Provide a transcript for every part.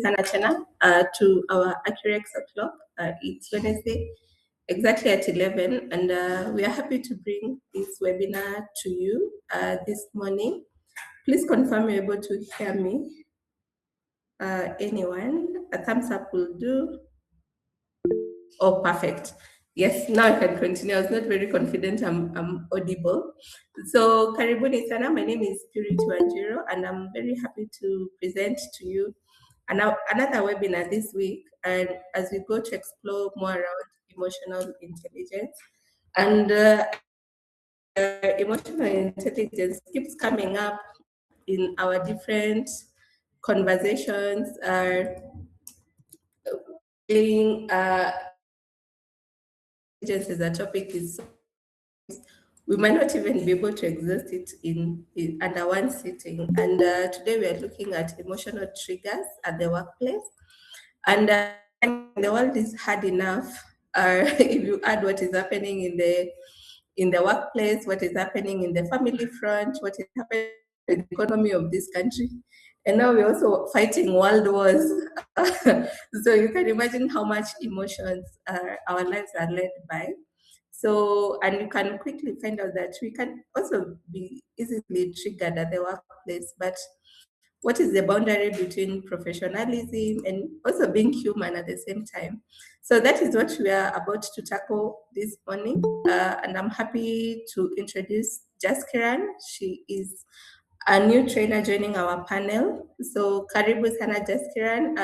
sana tena to our ACCUREX o'clock. It's Wednesday, exactly at 11, and we are happy to bring this webinar to you this morning. Please confirm you're able to hear me. Anyone? A thumbs up will do. Oh, perfect. Yes, now I can continue. I was not very confident I'm audible. So, karibuni sana. My name is Purity Wanjiro, and I'm very happy to present to you another webinar this week. And as we go to explore more around emotional intelligence, and emotional intelligence keeps coming up in our different conversations. Intelligence as a topic is we might not even be able to exhaust it in under one sitting. And today we are looking at emotional triggers at the workplace. And the world is hard enough. If you add what is happening in the workplace, what is happening in the family front, what is happening in the economy of this country, and now we're also fighting world wars. So you can imagine how much emotions our lives are led by. So, and you can quickly find out that we can also be easily triggered at the workplace. But what is the boundary between professionalism and also being human at the same time? So that is what we are about to tackle this morning. And I'm happy to introduce Jaskiran. She is a new trainer joining our panel. So karibu sana Jaskiran.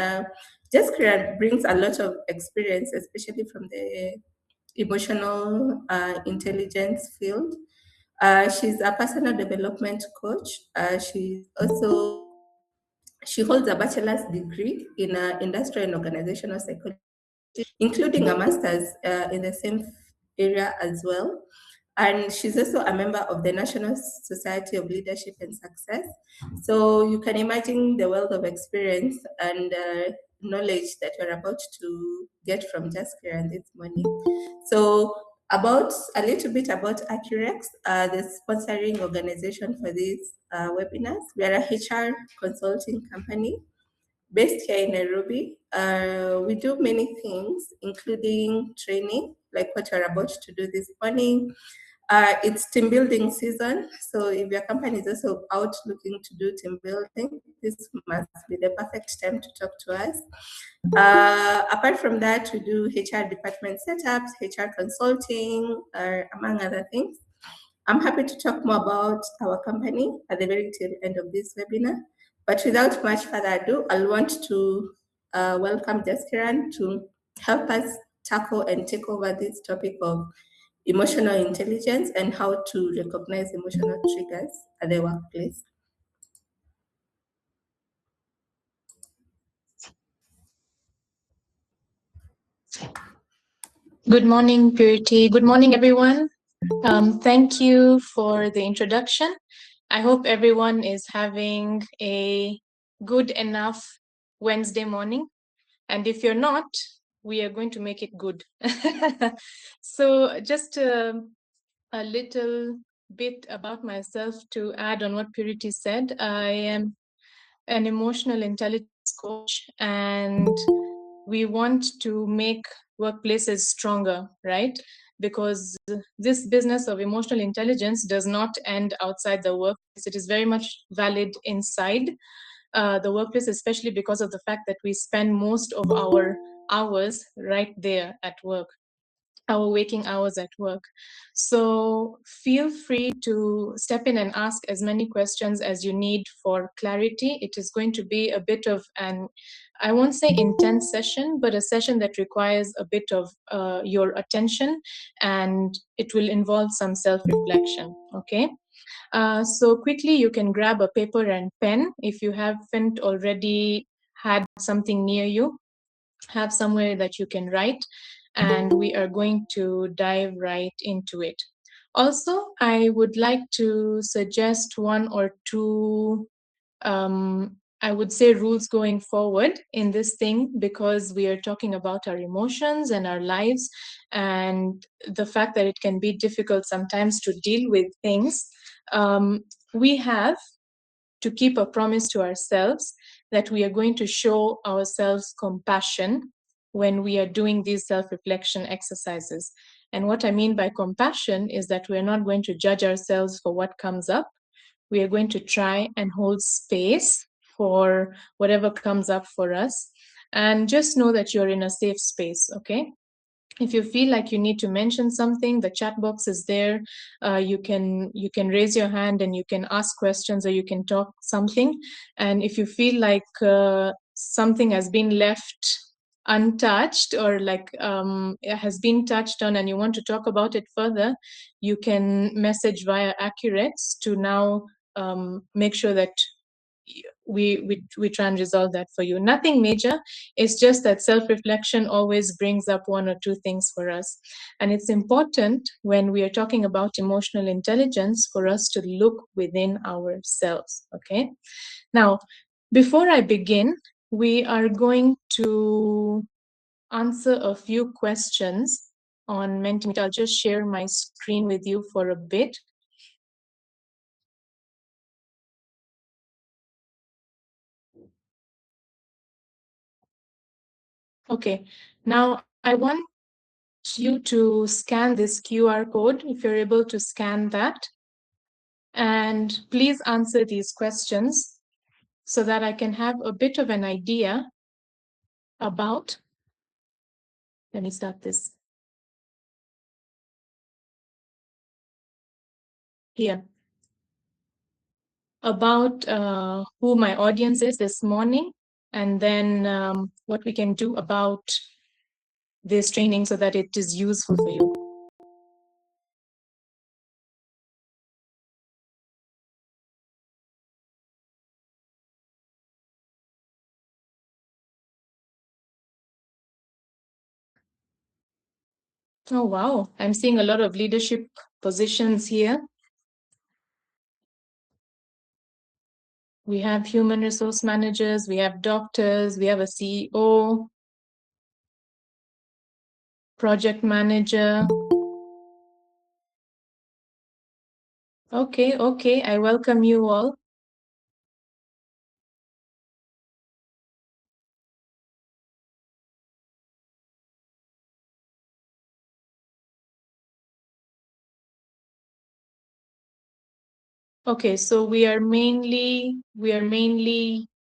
Jaskiran brings a lot of experience, especially from the emotional intelligence field. She's a personal development coach. She holds a bachelor's degree in industrial and organizational psychology, including a master's in the same area as well. And she's also a member of the National Society of Leadership and Success. So you can imagine the wealth of experience and knowledge that we're about to get from Jaskiran this morning. So a little bit about ACCUREX, the sponsoring organization for these webinars. We are a HR consulting company based here in Nairobi. We do many things, including training, like what we're about to do this morning. It's team building season. So if your company is also out looking to do team building, this must be the perfect time to talk to us. Apart from that, we do HR department setups, HR consulting, among other things. I'm happy to talk more about our company at the very tail end of this webinar. But without much further ado, I'll want to welcome Jaskiran to help us tackle and take over this topic of emotional intelligence and how to recognize emotional triggers at the workplace. Good morning, Purity. Good morning, everyone. Thank you for the introduction. I hope everyone is having a good enough Wednesday morning. And if you're not, we are going to make it good. So just a little bit about myself to add on what Purity said. I am an emotional intelligence coach, and we want to make workplaces stronger, right? Because this business of emotional intelligence does not end outside the workplace. It is very much valid inside the workplace, especially because of the fact that we spend most of our hours right there at work, our waking hours at work. So feel free to step in and ask as many questions as you need for clarity. It is going to be a bit of an, I won't say intense session, but a session that requires a bit of your attention, and it will involve some self-reflection, okay? So quickly, you can grab a paper and pen if you haven't already had something near you. Have somewhere that you can write, and we are going to dive right into it. Also, I would like to suggest one or two, I would say, rules going forward in this thing, because we are talking about our emotions and our lives and the fact that it can be difficult sometimes to deal with things. We have to keep a promise to ourselves that we are going to show ourselves compassion when we are doing these self-reflection exercises. And what I mean by compassion is that we're not going to judge ourselves for what comes up. We are going to try and hold space for whatever comes up for us. And just know that you're in a safe space, okay? If you feel like you need to mention something, the chat box is there. You can raise your hand and you can ask questions, or you can talk something. And if you feel like something has been left untouched, or like it has been touched on and you want to talk about it further, you can message via ACCUREX to now make sure that we try and resolve that for you. Nothing major. It's just that self-reflection always brings up one or two things for us. And it's important when we are talking about emotional intelligence for us to look within ourselves. Okay. Now, before I begin, we are going to answer a few questions on Mentimeter. I'll just share my screen with you for a bit. Okay, now I want you to scan this QR code, if you're able to scan that. And please answer these questions so that I can have a bit of an idea about, let me start this here, about who my audience is this morning, and then what we can do about this training so that it is useful for you. Oh, wow. I'm seeing a lot of leadership positions here. We have human resource managers, we have doctors, we have a CEO, project manager. Okay, I welcome you all. Okay, so we are mainly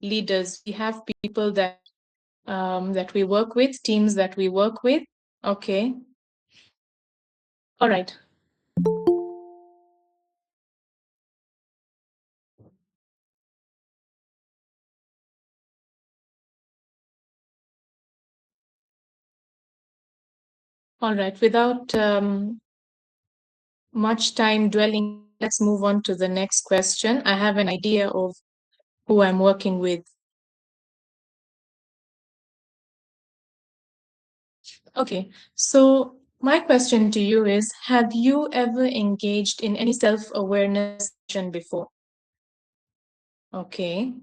leaders. We have people that that we work with, teams that we work with. Okay. All right. All right. Without much time dwelling, let's move on to the next question. I have an idea of who I'm working with. Okay, so my question to you is, have you ever engaged in any self-awareness session before? Okay.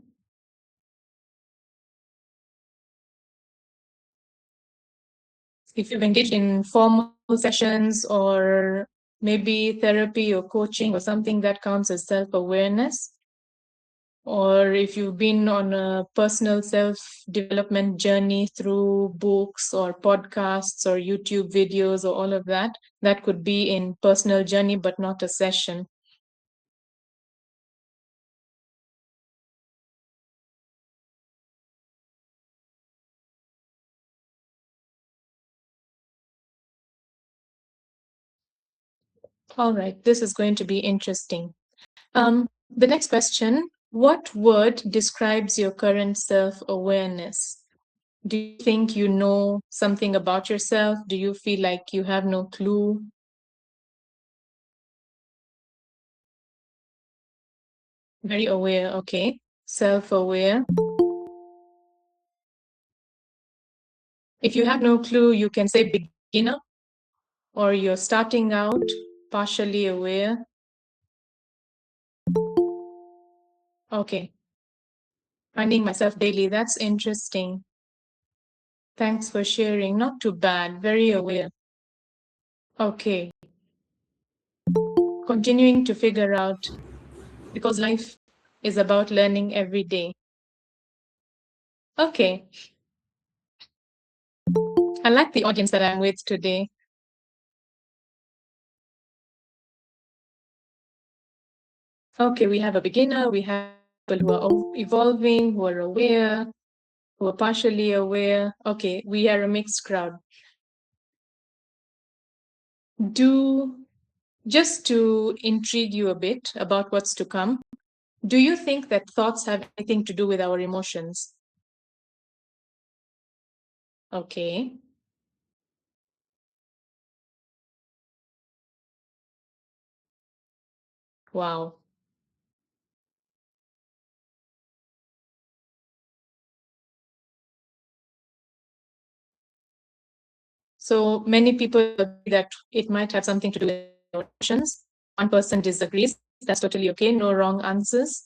If you've engaged in formal sessions or maybe therapy or coaching or something, that counts as self-awareness. Or if you've been on a personal self-development journey through books or podcasts or YouTube videos or all of that, that could be in personal journey, but not a session. All right, this is going to be interesting. The next question, what word describes your current self-awareness? Do you think you know something about yourself? Do you feel like you have no clue? Very aware, okay. Self-aware. If you have no clue, you can say beginner, or you're starting out, partially aware. Okay. Finding myself daily, that's interesting. Thanks for sharing. Not too bad, very aware. Okay. Continuing to figure out, because life is about learning every day. Okay. I like the audience that I'm with today. Okay, we have a beginner, we have people who are evolving, who are aware, who are partially aware. Okay, we are a mixed crowd. Do Just to intrigue you a bit about what's to come, do you think that thoughts have anything to do with our emotions? Okay. Wow. So many people agree that it might have something to do with our emotions. One person disagrees. That's totally okay. No wrong answers.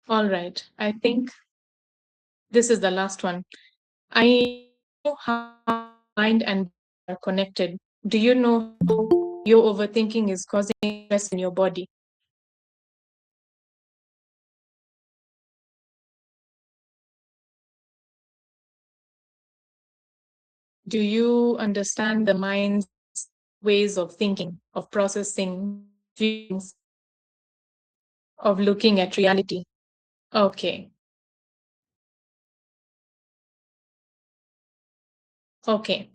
All right. I think this is the last one. I know how mind and body are connected. Do you know how your overthinking is causing stress in your body? Do you understand the mind's ways of thinking, of processing feelings, of looking at reality? Okay. Okay.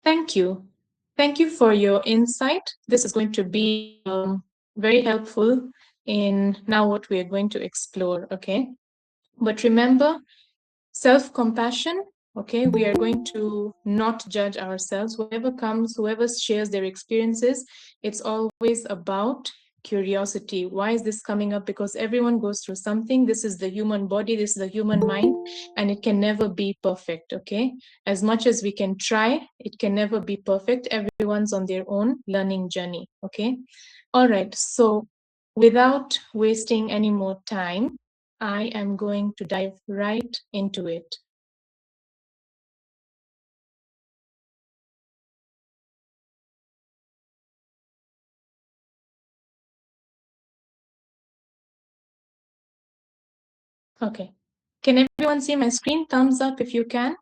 Thank you. Thank you for your insight. This is going to be very helpful in now what we are going to explore. Okay. But remember, self-compassion, okay, we are going to not judge ourselves. Whoever comes, whoever shares their experiences, it's always about curiosity. Why is this coming up? Because everyone goes through something. This is the human body, this is the human mind, and it can never be perfect, okay? As much as we can try, it can never be perfect. Everyone's on their own learning journey, okay? All right, so without wasting any more time, I am going to dive right into it. Okay. Can everyone see my screen? Thumbs up if you can.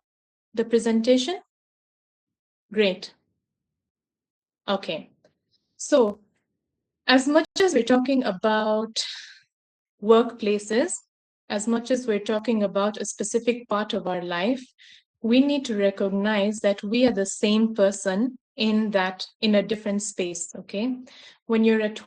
The presentation? Great. Okay. So, as much as we're talking about workplaces, as much as we're talking about a specific part of our life, we need to recognize that we are the same person in a different space, okay? When you're at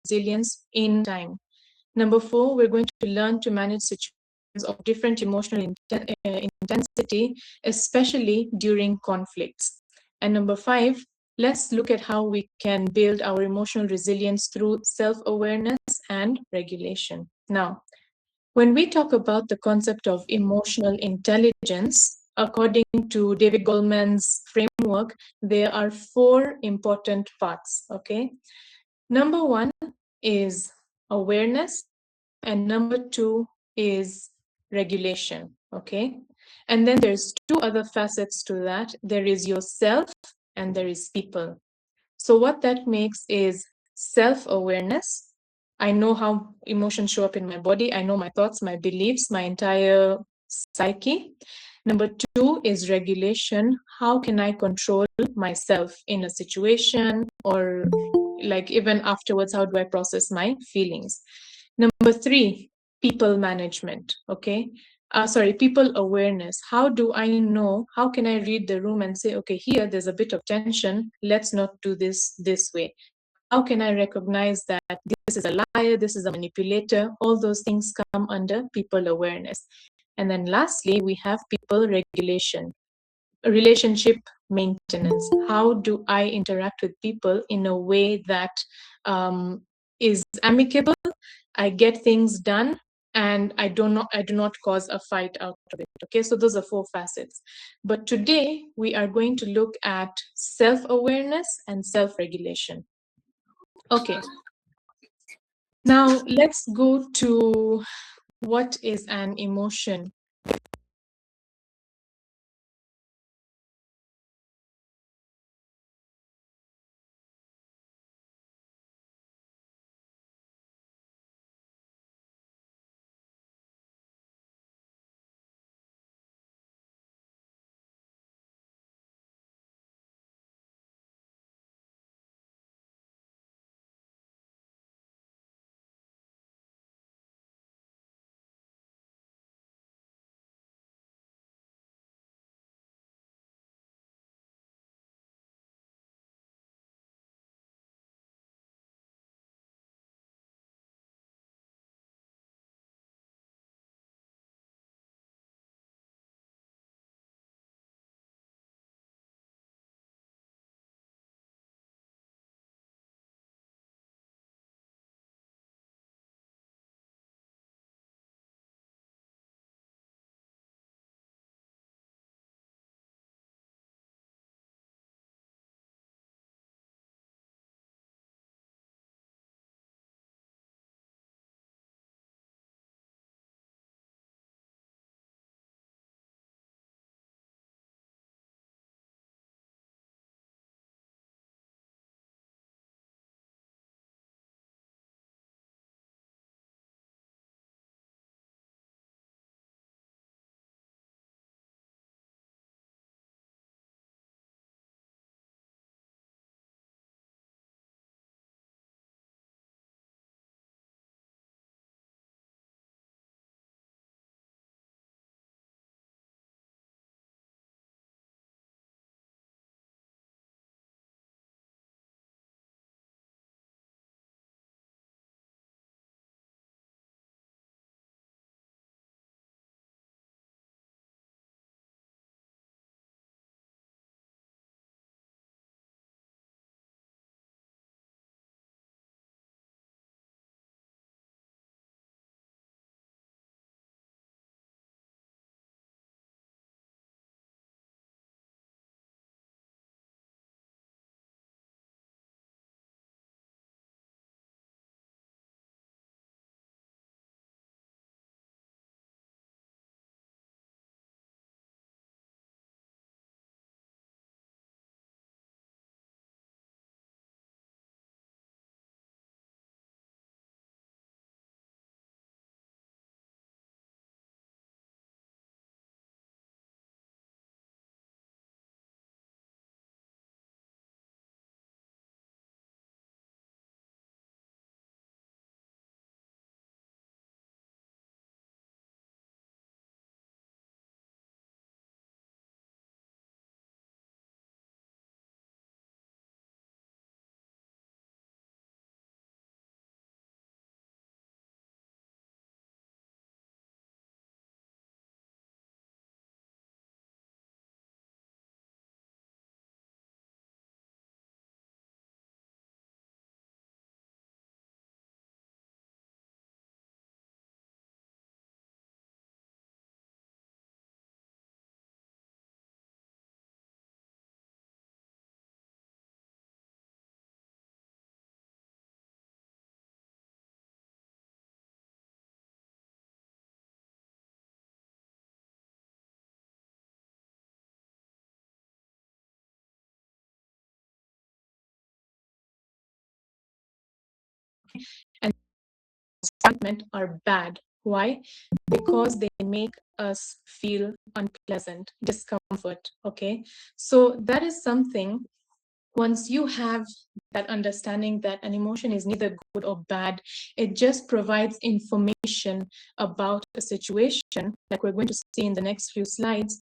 resilience in time. Number 4, we're going to learn to manage situations of different emotional intensity, especially during conflicts. And number 5, let's look at how we can build our emotional resilience through self-awareness and regulation. Now, when we talk about the concept of emotional intelligence, according to David Goleman's framework, there are 4 important parts, okay? Number 1 is awareness, and number 2 is regulation, okay? And then there's 2 other facets to that. There is yourself and there is people. So what that makes is self-awareness. I know how emotions show up in my body. I know my thoughts, my beliefs, my entire psyche. Number 2 is regulation. How can I control myself in a situation, or like even afterwards, how do I process my feelings? Number 3, people management, okay? People awareness. How do I know, how can I read the room and say, okay, here there's a bit of tension, let's not do this way. How can I recognize that this is a liar, this is a manipulator? All those things come under people awareness. And then lastly, we have people regulation, relationship maintenance. How do I interact with people in a way that is amicable? I get things done, and I do not cause a fight out of it. Okay, so those are 4 facets. But today we are going to look at self-awareness and self-regulation. Okay. Now let's go to what is an emotion. And disappointment are bad. Why? Because they make us feel unpleasant, discomfort. Okay, so that is something. Once you have that understanding that an emotion is neither good or bad, it just provides information about a situation, like we're going to see in the next few slides.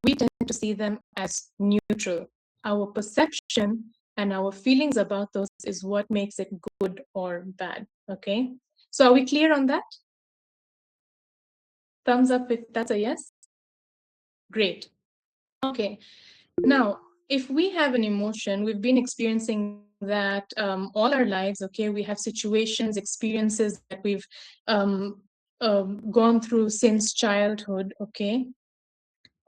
We tend to see them as neutral. Our perception and our feelings about those is what makes it good or bad. Okay, so are we clear on that? Thumbs up if that's a yes. Great. Okay, now if we have an emotion, we've been experiencing that all our lives. Okay, we have situations, experiences that we've gone through since childhood. Okay,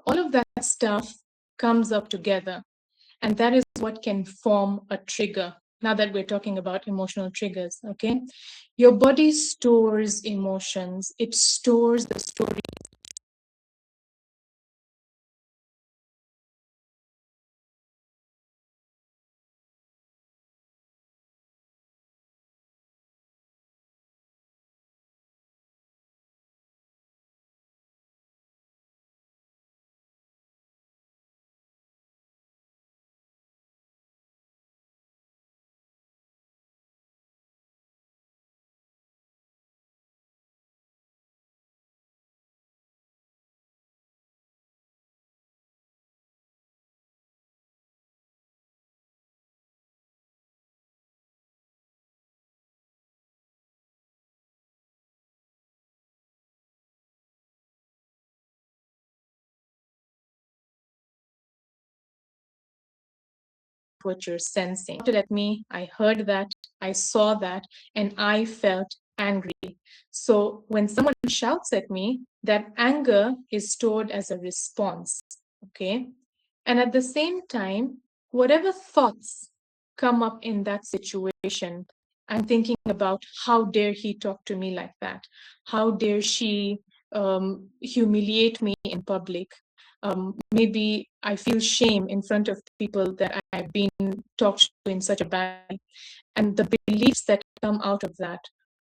all of that stuff comes up together, and that is what can form a trigger. Now that we're talking about emotional triggers, okay, your body stores emotions. It stores the story what you're sensing. At me, I heard that, I saw that, and I felt angry. So when someone shouts at me, that anger is stored as a response. Okay. And at the same time, whatever thoughts come up in that situation, I'm thinking about how dare he talk to me like that? How dare she humiliate me in public? Maybe I feel shame in front of people that I've been talked to in such a bad way. And the beliefs that come out of that,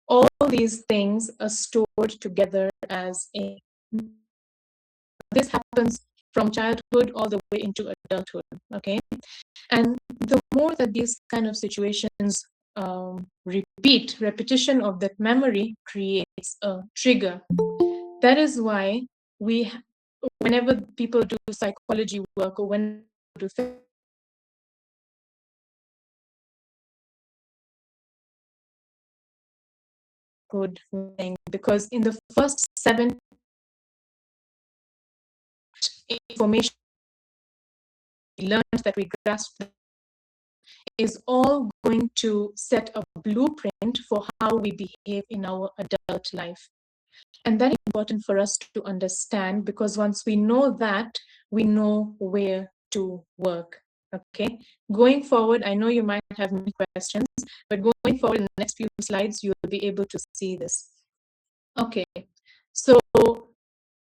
all these things are stored together as a. This happens from childhood all the way into adulthood. Okay. And the more that these kind of situations repetition of that memory creates a trigger. That is why we, whenever people do psychology work or when do good thing, because in the first 7 information we learned, that we grasped, is all going to set a blueprint for how we behave in our adult life. And that is important for us to understand, because once we know that, we know where to work. Okay. Going forward, I know you might have many questions, but going forward in the next few slides, you'll be able to see this. Okay. So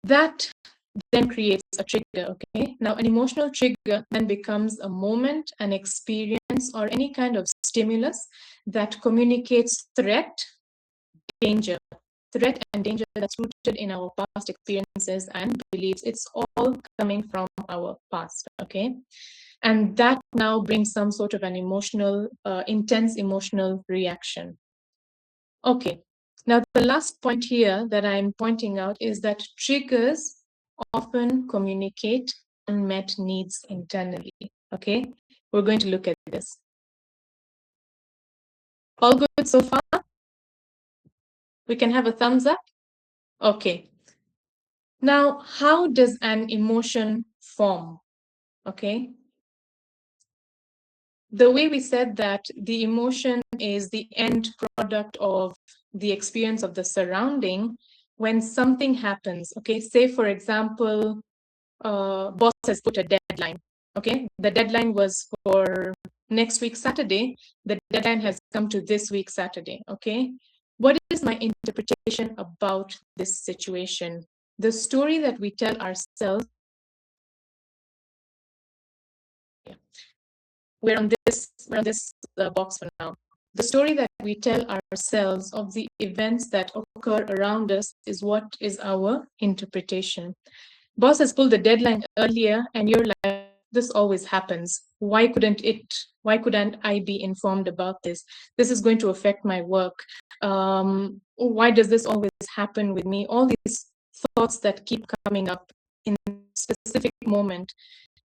that then creates a trigger. Okay. Now, an emotional trigger then becomes a moment, an experience, or any kind of stimulus that communicates threat, danger. Threat and danger that's rooted in our past experiences and beliefs. It's all coming from our past. Okay. And that now brings some sort of an emotional, intense emotional reaction. Okay. Now, the last point here that I'm pointing out is that triggers often communicate unmet needs internally. Okay. We're going to look at this. All good so far? We can have a thumbs up. Okay. Now, how does an emotion form? Okay. The way we said that the emotion is the end product of the experience of the surrounding. When something happens, okay, say for example, boss has put a deadline. Okay, the deadline was for next week Saturday. The deadline has come to this week Saturday. Okay, what is my interpretation about this situation? The story that we tell ourselves. We're on this box for now. The story that we tell ourselves of the events that occur around us is what is our interpretation. Boss has pulled the deadline earlier, and you're like, this always happens. Why couldn't I be informed about this? This is going to affect my work. Why does this always happen with me? All these thoughts that keep coming up in a specific moment,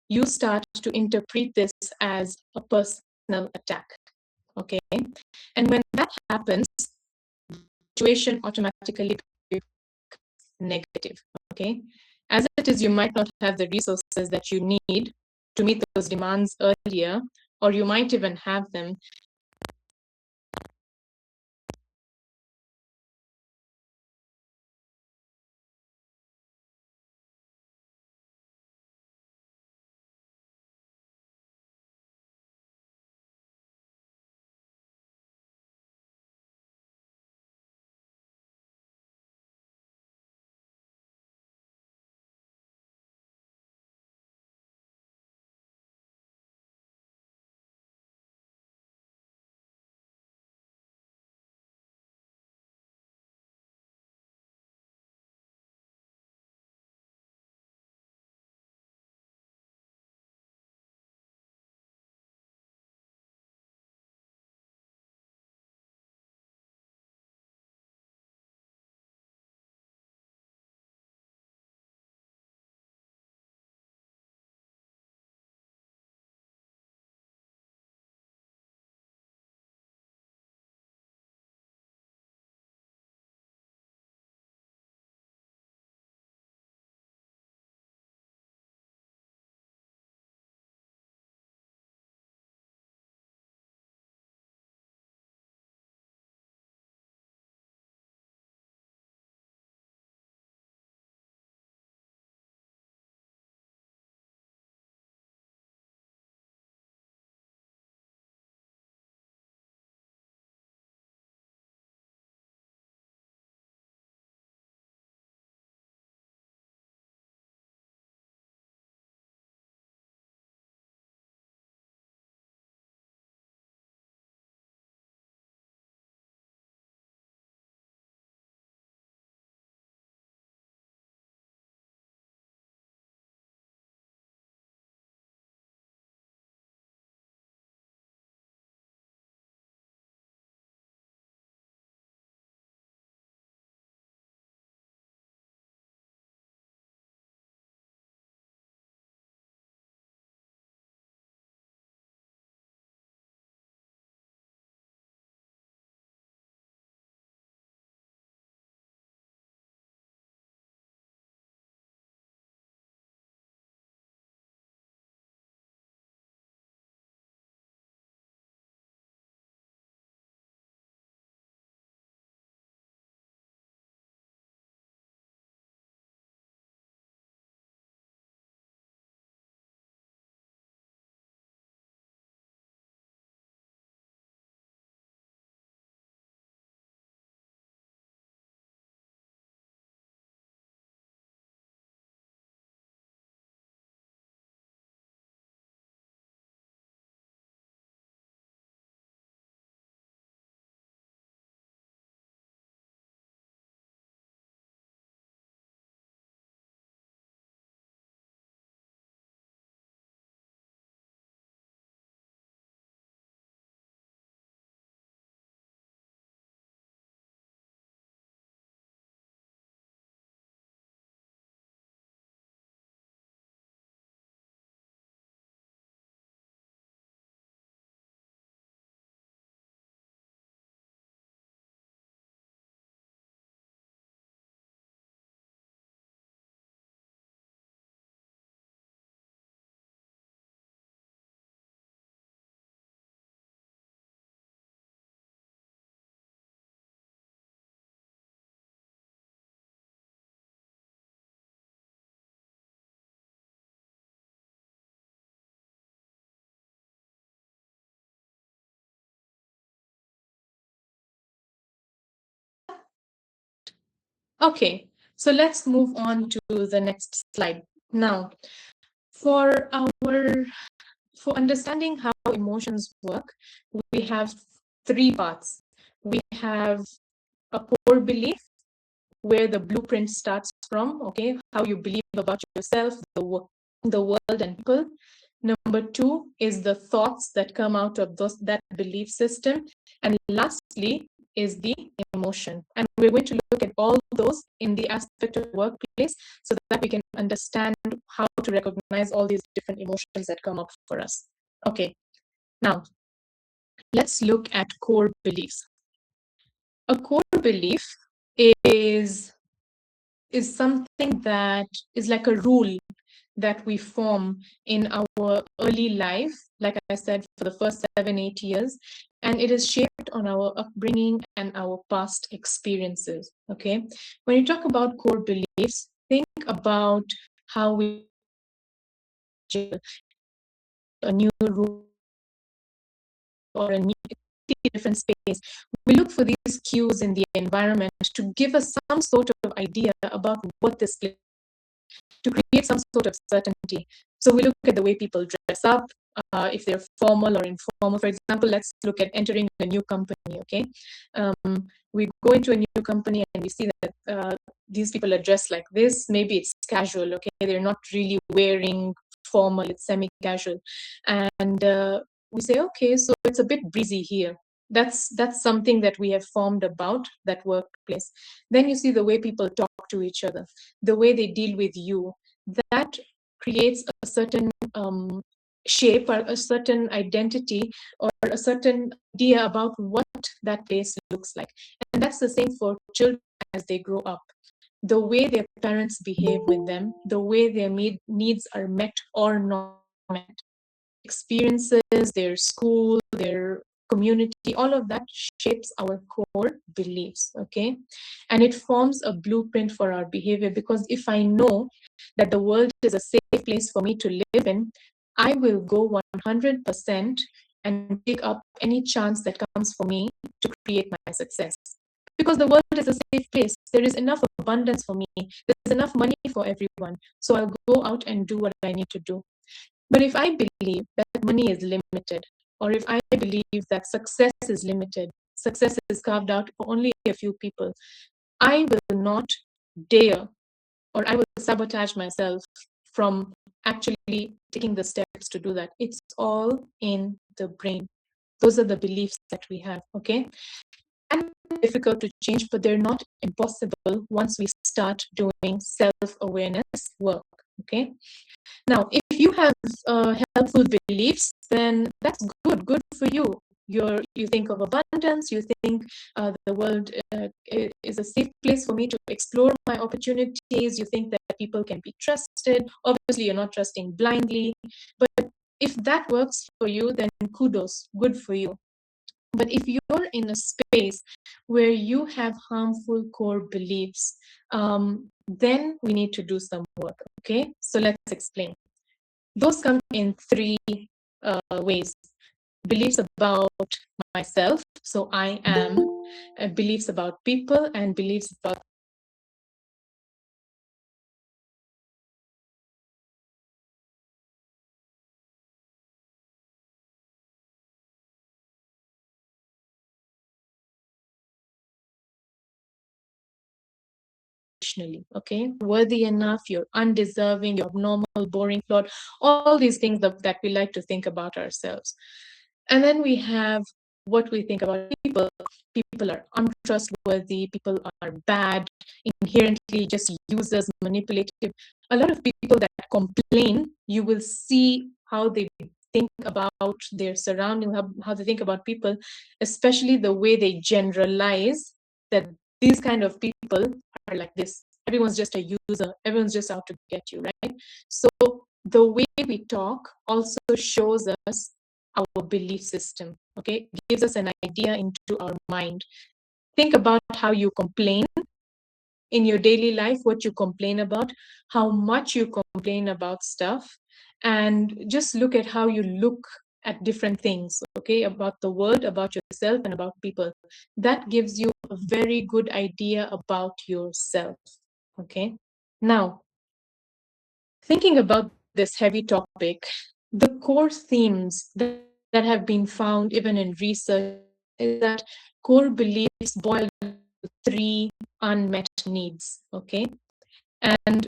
you start to interpret this as a personal attack. Okay. And when that happens, the situation automatically becomes negative. Okay. As it is, you might not have the resources that you need to meet those demands earlier, or you might even have them. Okay, so let's move on to the next slide. Now, for our for understanding how emotions work, we have three parts. We have a core belief, where the blueprint starts from, okay, how you believe about yourself, the world, and people. Number two is the thoughts that come out of that belief system. And lastly is the emotion. And we're going to look at all those in the aspect of workplace so that we can understand how to recognize all these different emotions that come up for us. Okay, now let's look at core beliefs. A core belief is is something that is like a rule that we form in our early life, like I said, for the first 7, 8 years, and it is shaped on our upbringing and our past experiences. Okay, when you talk about core beliefs, think about how we a new room or a new different space. We look for these cues in the environment to give us some sort of idea about what this place, to create some sort of certainty. So we look at the way people dress up, if they're formal or informal. For example, let's look at entering a new company. Okay, we go into a new company and we see that these people are dressed like this. Maybe it's casual. Okay, they're not really wearing formal; it's semi-casual, and we say, okay, so it's a bit breezy here. That's something that we have formed about that workplace. Then you see the way people talk to each other, the way they deal with you. That creates a certain shape or a certain identity or a certain idea about what that place looks like. And that's the same for children as they grow up. The way their parents behave with them, the way their needs are met or not met, experiences, their school, their community, all of that shapes our core beliefs. Okay, and it forms a blueprint for our behavior, because if I know that the world is a safe place for me to live in, I will go 100% and take up any chance that comes for me to create my success, because the world is a safe place. There is enough abundance for me, there's enough money for everyone, so I'll go out and do what I need to do. But if I believe that money is limited, or if I believe that success is limited, success is carved out for only a few people, I will not dare, or I will sabotage myself from actually taking the steps to do that. It's all in the brain. Those are the beliefs that we have, okay? And difficult to change, but they're not impossible once we start doing self-awareness work, okay? Now, if you have helpful beliefs, then that's good for you. You think of abundance, you think the world is a safe place for me to explore my opportunities, you think that people can be trusted. Obviously, you're not trusting blindly, but if that works for you, then kudos, good for you. But if you're in a space where you have harmful core beliefs, then we need to do some work, okay? So let's explain. Those come in three ways. Beliefs about myself, so I am, beliefs about people, and beliefs about okay, worthy enough, you're undeserving, you're abnormal, boring, flawed, all these things that we like to think about ourselves. And then we have what we think about people. People are untrustworthy, people are bad, inherently just users, manipulative. A lot of people that complain, you will see how they think about their surrounding, how they think about people, especially the way they generalize that these kind of people are like this. Everyone's just a user, everyone's just out to get you, right? So the way we talk also shows us our belief system, okay? It gives us an idea into our mind. Think about how you complain in your daily life, what you complain about, how much you complain about stuff, and just look at how you look at different things, okay, about the world, about yourself, and about people. That gives you a very good idea about yourself, okay? Now, thinking about this heavy topic, the core themes that have been found even in research is that core beliefs boil down to three unmet needs. Okay, and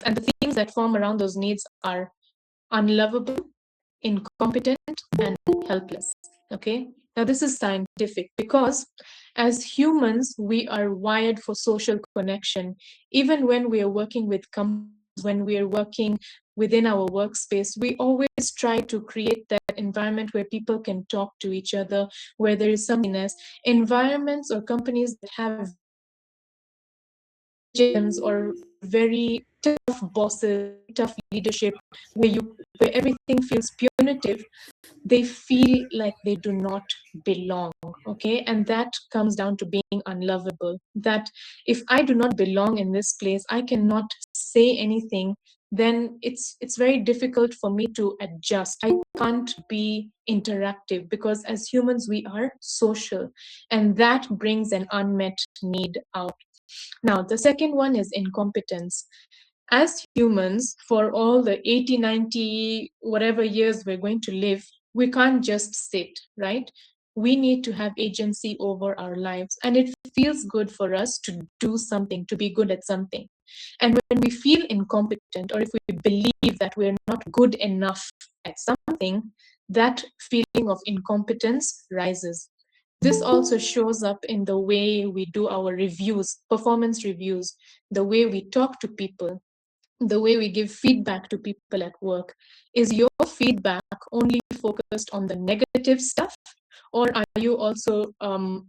and the things that form around those needs are unlovable, incompetent, and helpless. Okay, now this is scientific because as humans, we are wired for social connection. Even when we are working with companies, when we are working within our workspace, we always try to create that environment where people can talk to each other, where there is some environments or companies that have or very tough bosses, very tough leadership, where everything feels punitive, they feel like they do not belong. Okay, and that comes down to being unlovable. That if I do not belong in this place, I cannot say anything, then it's very difficult for me to adjust. I can't be interactive because as humans we are social, and that brings an unmet need out. Now, the second one is incompetence. As humans, for all the 80, 90, whatever years we're going to live, we can't just sit, right? We need to have agency over our lives. And it feels good for us to do something, to be good at something. And when we feel incompetent, or if we believe that we're not good enough at something, that feeling of incompetence rises. This also shows up in the way we do our reviews, performance reviews, the way we talk to people, the way we give feedback to people at work. Is your feedback only focused on the negative stuff, or are you also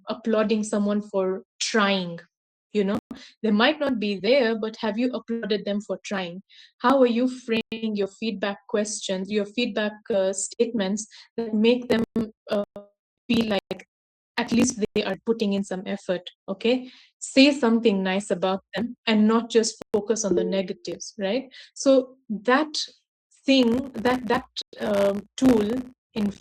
applauding someone for trying? You know, they might not be there, but have you applauded them for trying? How are you framing your feedback questions, your feedback statements that make them uh, feel like at least they are putting in some effort? Okay, say something nice about them and not just focus on the negatives, right? So that thing, that tool in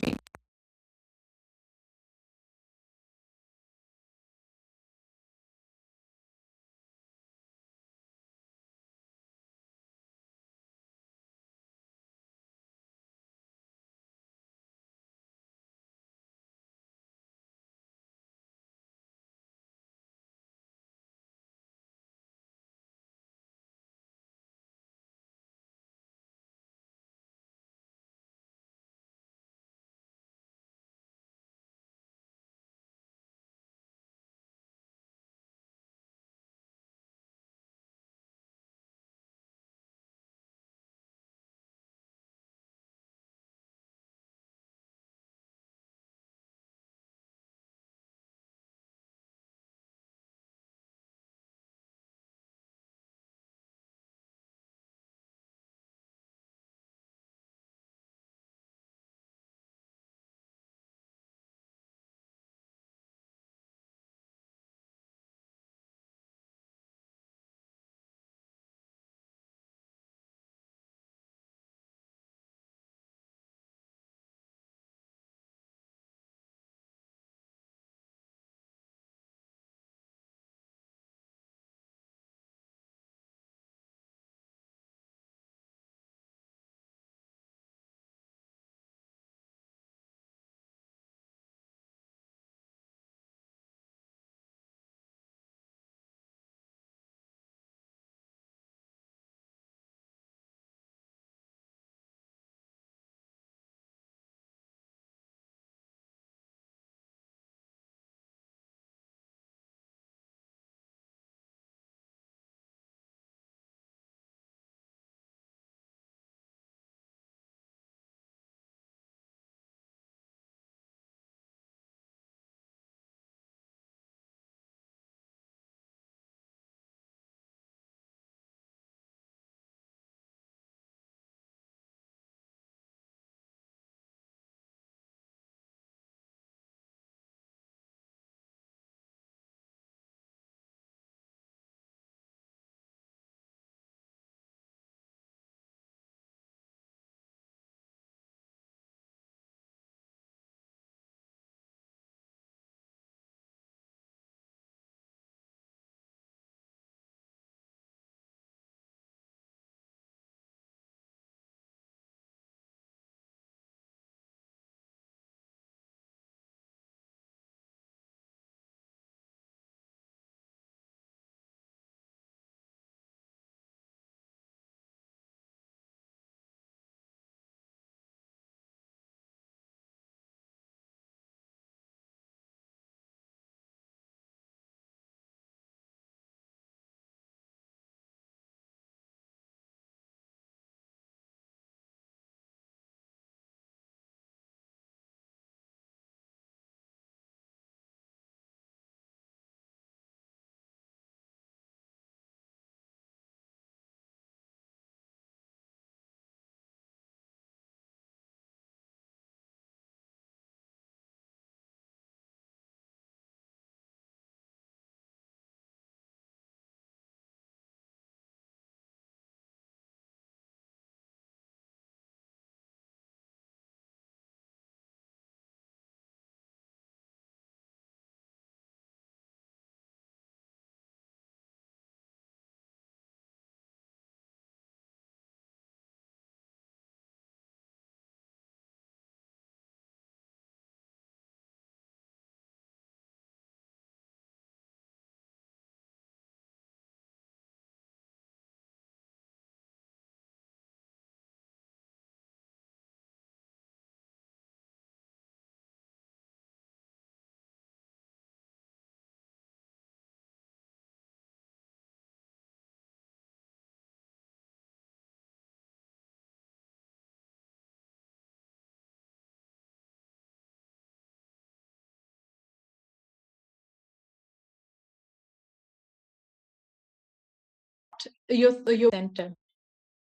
your center.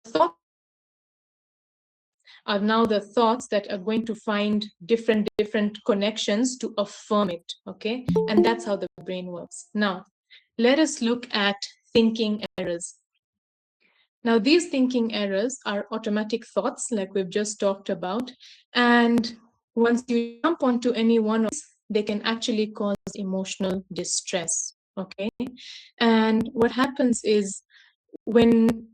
Thoughts are now the thoughts that are going to find different connections to affirm it, okay? And that's how the brain works. Now, let us look at thinking errors. Now, these thinking errors are automatic thoughts, like we've just talked about. And once you jump onto any one of these, they can actually cause emotional distress, okay? And what happens is when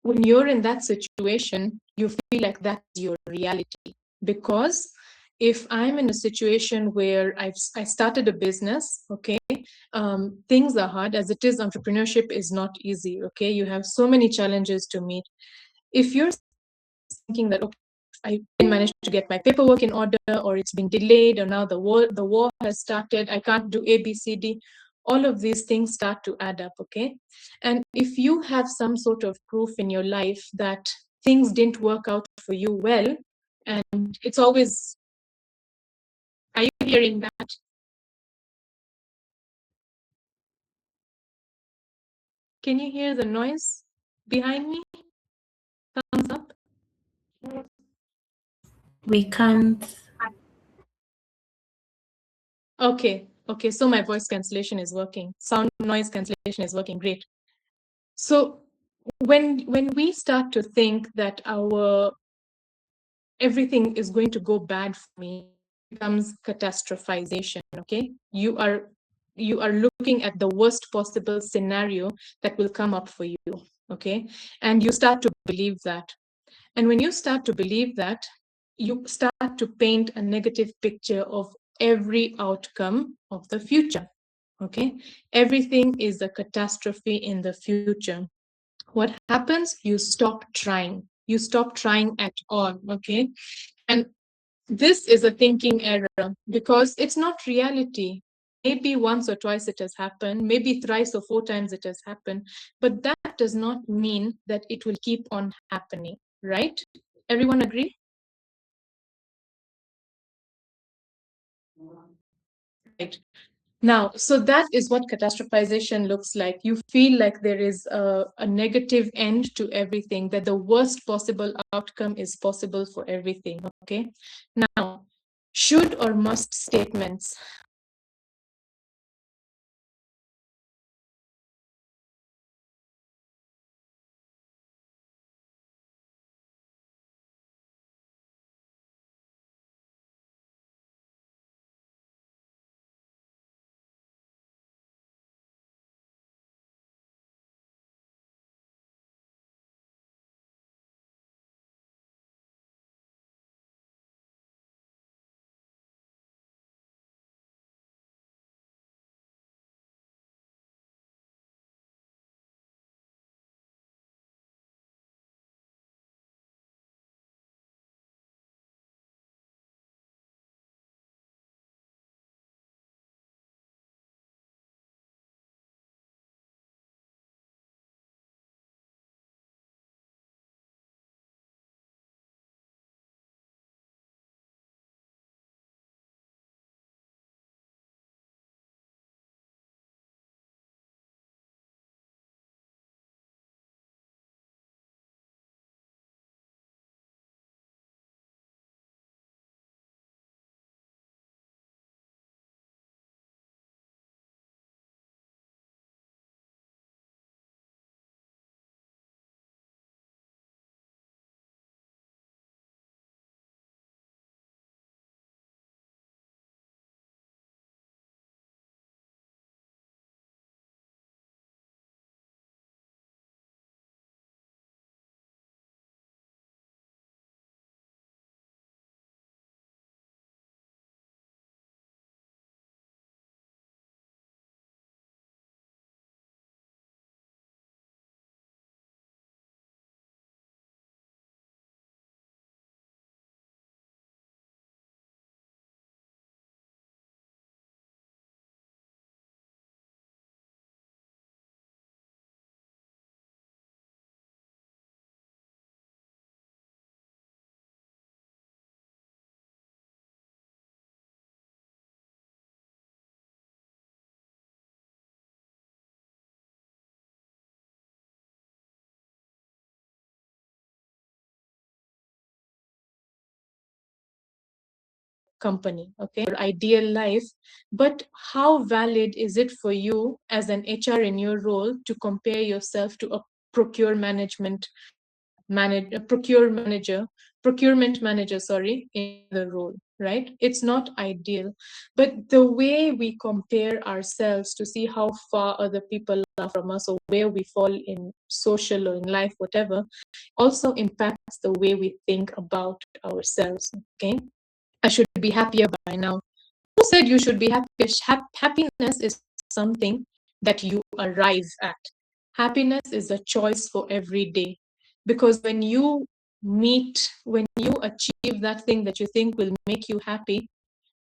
you're in that situation, you feel like that's your reality. Because if I'm in a situation where I started a business, okay, things are hard as it is. Entrepreneurship is not easy, okay? You have so many challenges to meet. If you're thinking that, okay, I didn't manage to get my paperwork in order, or it's been delayed, or now the war has started, I can't do A, B, C, D, all of these things start to add up, okay? And if you have some sort of proof in your life that things didn't work out for you well, and it's always, are you hearing that? Can you hear the noise behind me? Thumbs up. We can't. Okay, so my voice cancellation is working. Sound noise cancellation is working, great. So when we start to think that our everything is going to go bad for me, it becomes catastrophization, okay? You are looking at the worst possible scenario that will come up for you, okay? And you start to believe that. And when you start to believe that, you start to paint a negative picture of every outcome of the future, okay? Everything is a catastrophe in the future. What happens? You stop trying. You stop trying at all, okay? And this is a thinking error because it's not reality. Maybe once or twice it has happened, maybe thrice or four times it has happened, but that does not mean that it will keep on happening, right? Everyone agree? Right. Now, so that is what catastrophization looks like. You feel like there is a negative end to everything, that the worst possible outcome is possible for everything, okay? Now, should or must statements company, okay, your ideal life, but how valid is it for you as an HR in your role to compare yourself to a procure management procurement manager, sorry, in another role, right? It's not ideal. But the way we compare ourselves to see how far other people are from us or where we fall in social or in life, whatever, also impacts the way we think about ourselves, okay? I should be happier by now. Who said you should be happy? Happiness is something that you arrive at. Happiness is a choice for every day. Because when you achieve that thing that you think will make you happy,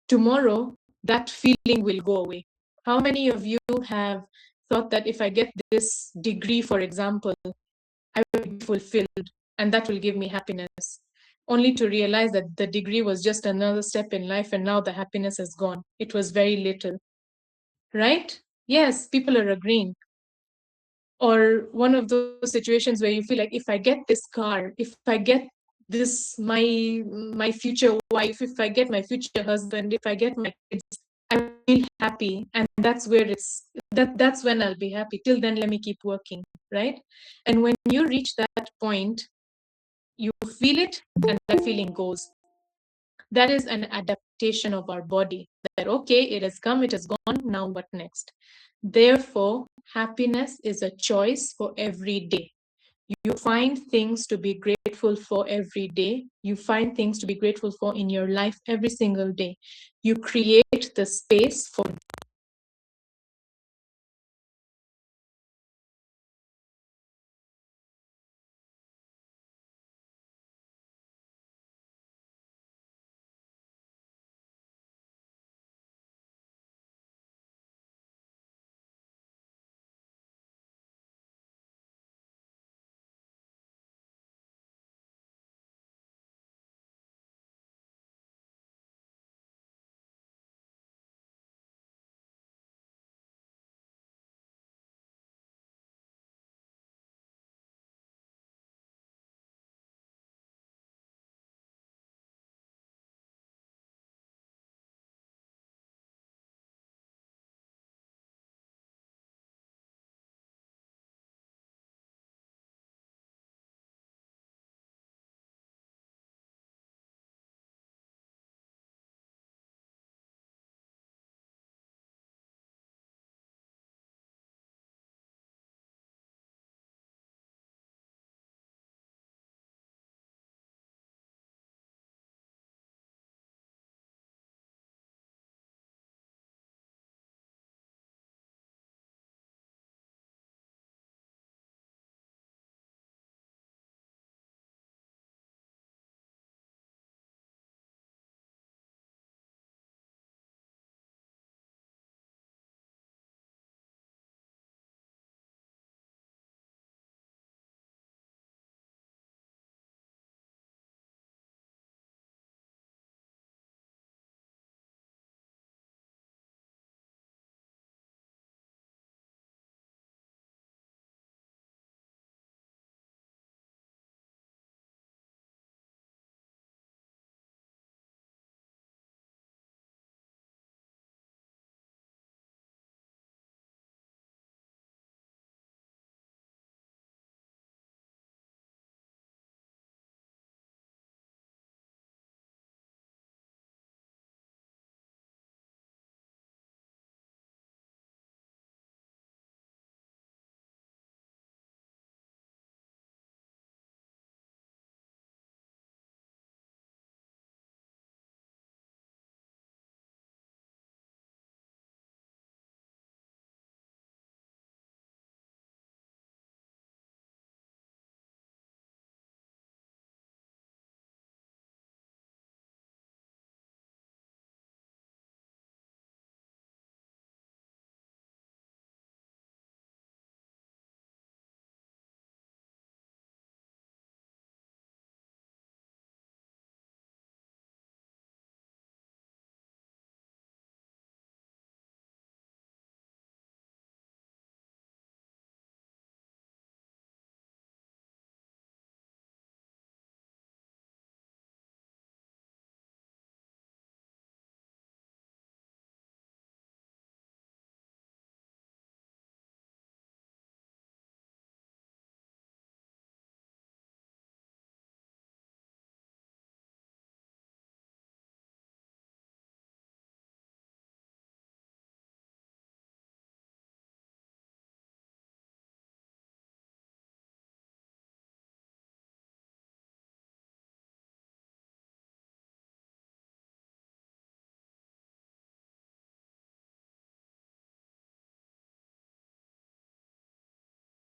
tomorrow that feeling will go away. How many of you have thought that if I get this degree, for example, I will be fulfilled and that will give me happiness? Only to realize that the degree was just another step in life and now the happiness is gone. It was very little, right? Yes, people are agreeing. Or one of those situations where you feel like, if I get this car, if I get this my future wife, if I get my future husband, if I get my kids, I will feel happy. And that's when I'll be happy. Till then, let me keep working, right? And when you reach that point, you feel it and that feeling goes. That is an adaptation of our body, that okay, it has come, it has gone, now what next? Therefore, happiness is a choice for every day. You find things to be grateful for every day. You find things to be grateful for in your life every single day. You create the space for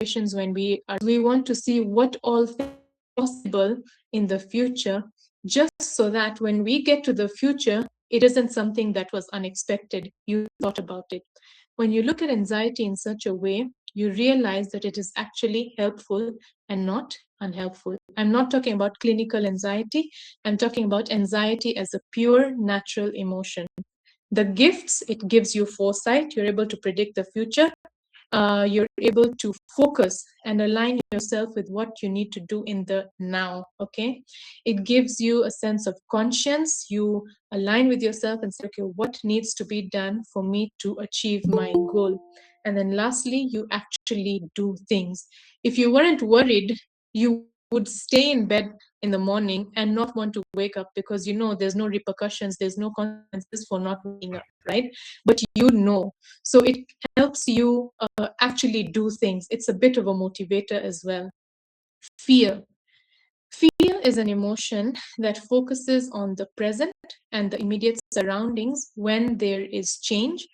situations when we want to see what all things are possible in the future, just so that when we get to the future, it isn't something that was unexpected. You thought about it. When you look at anxiety in such a way, you realize that it is actually helpful and not unhelpful. I'm not talking about clinical anxiety. I'm talking about anxiety as a pure natural emotion. The gifts, it gives you foresight. You're able to predict the future. You're able to focus and align yourself with what you need to do in the now. Okay, it gives you a sense of conscience. You align with yourself and say, okay, what needs to be done for me to achieve my goal? And then lastly, you actually do things. If you weren't worried, you would stay in bed in the morning and not want to wake up, because you know there's no repercussions, there's no consequences for not waking up, right? But you know, so it helps you actually do things. It's a bit of a motivator as well. Fear. Fear is an emotion that focuses on the present and the immediate surroundings when there is change.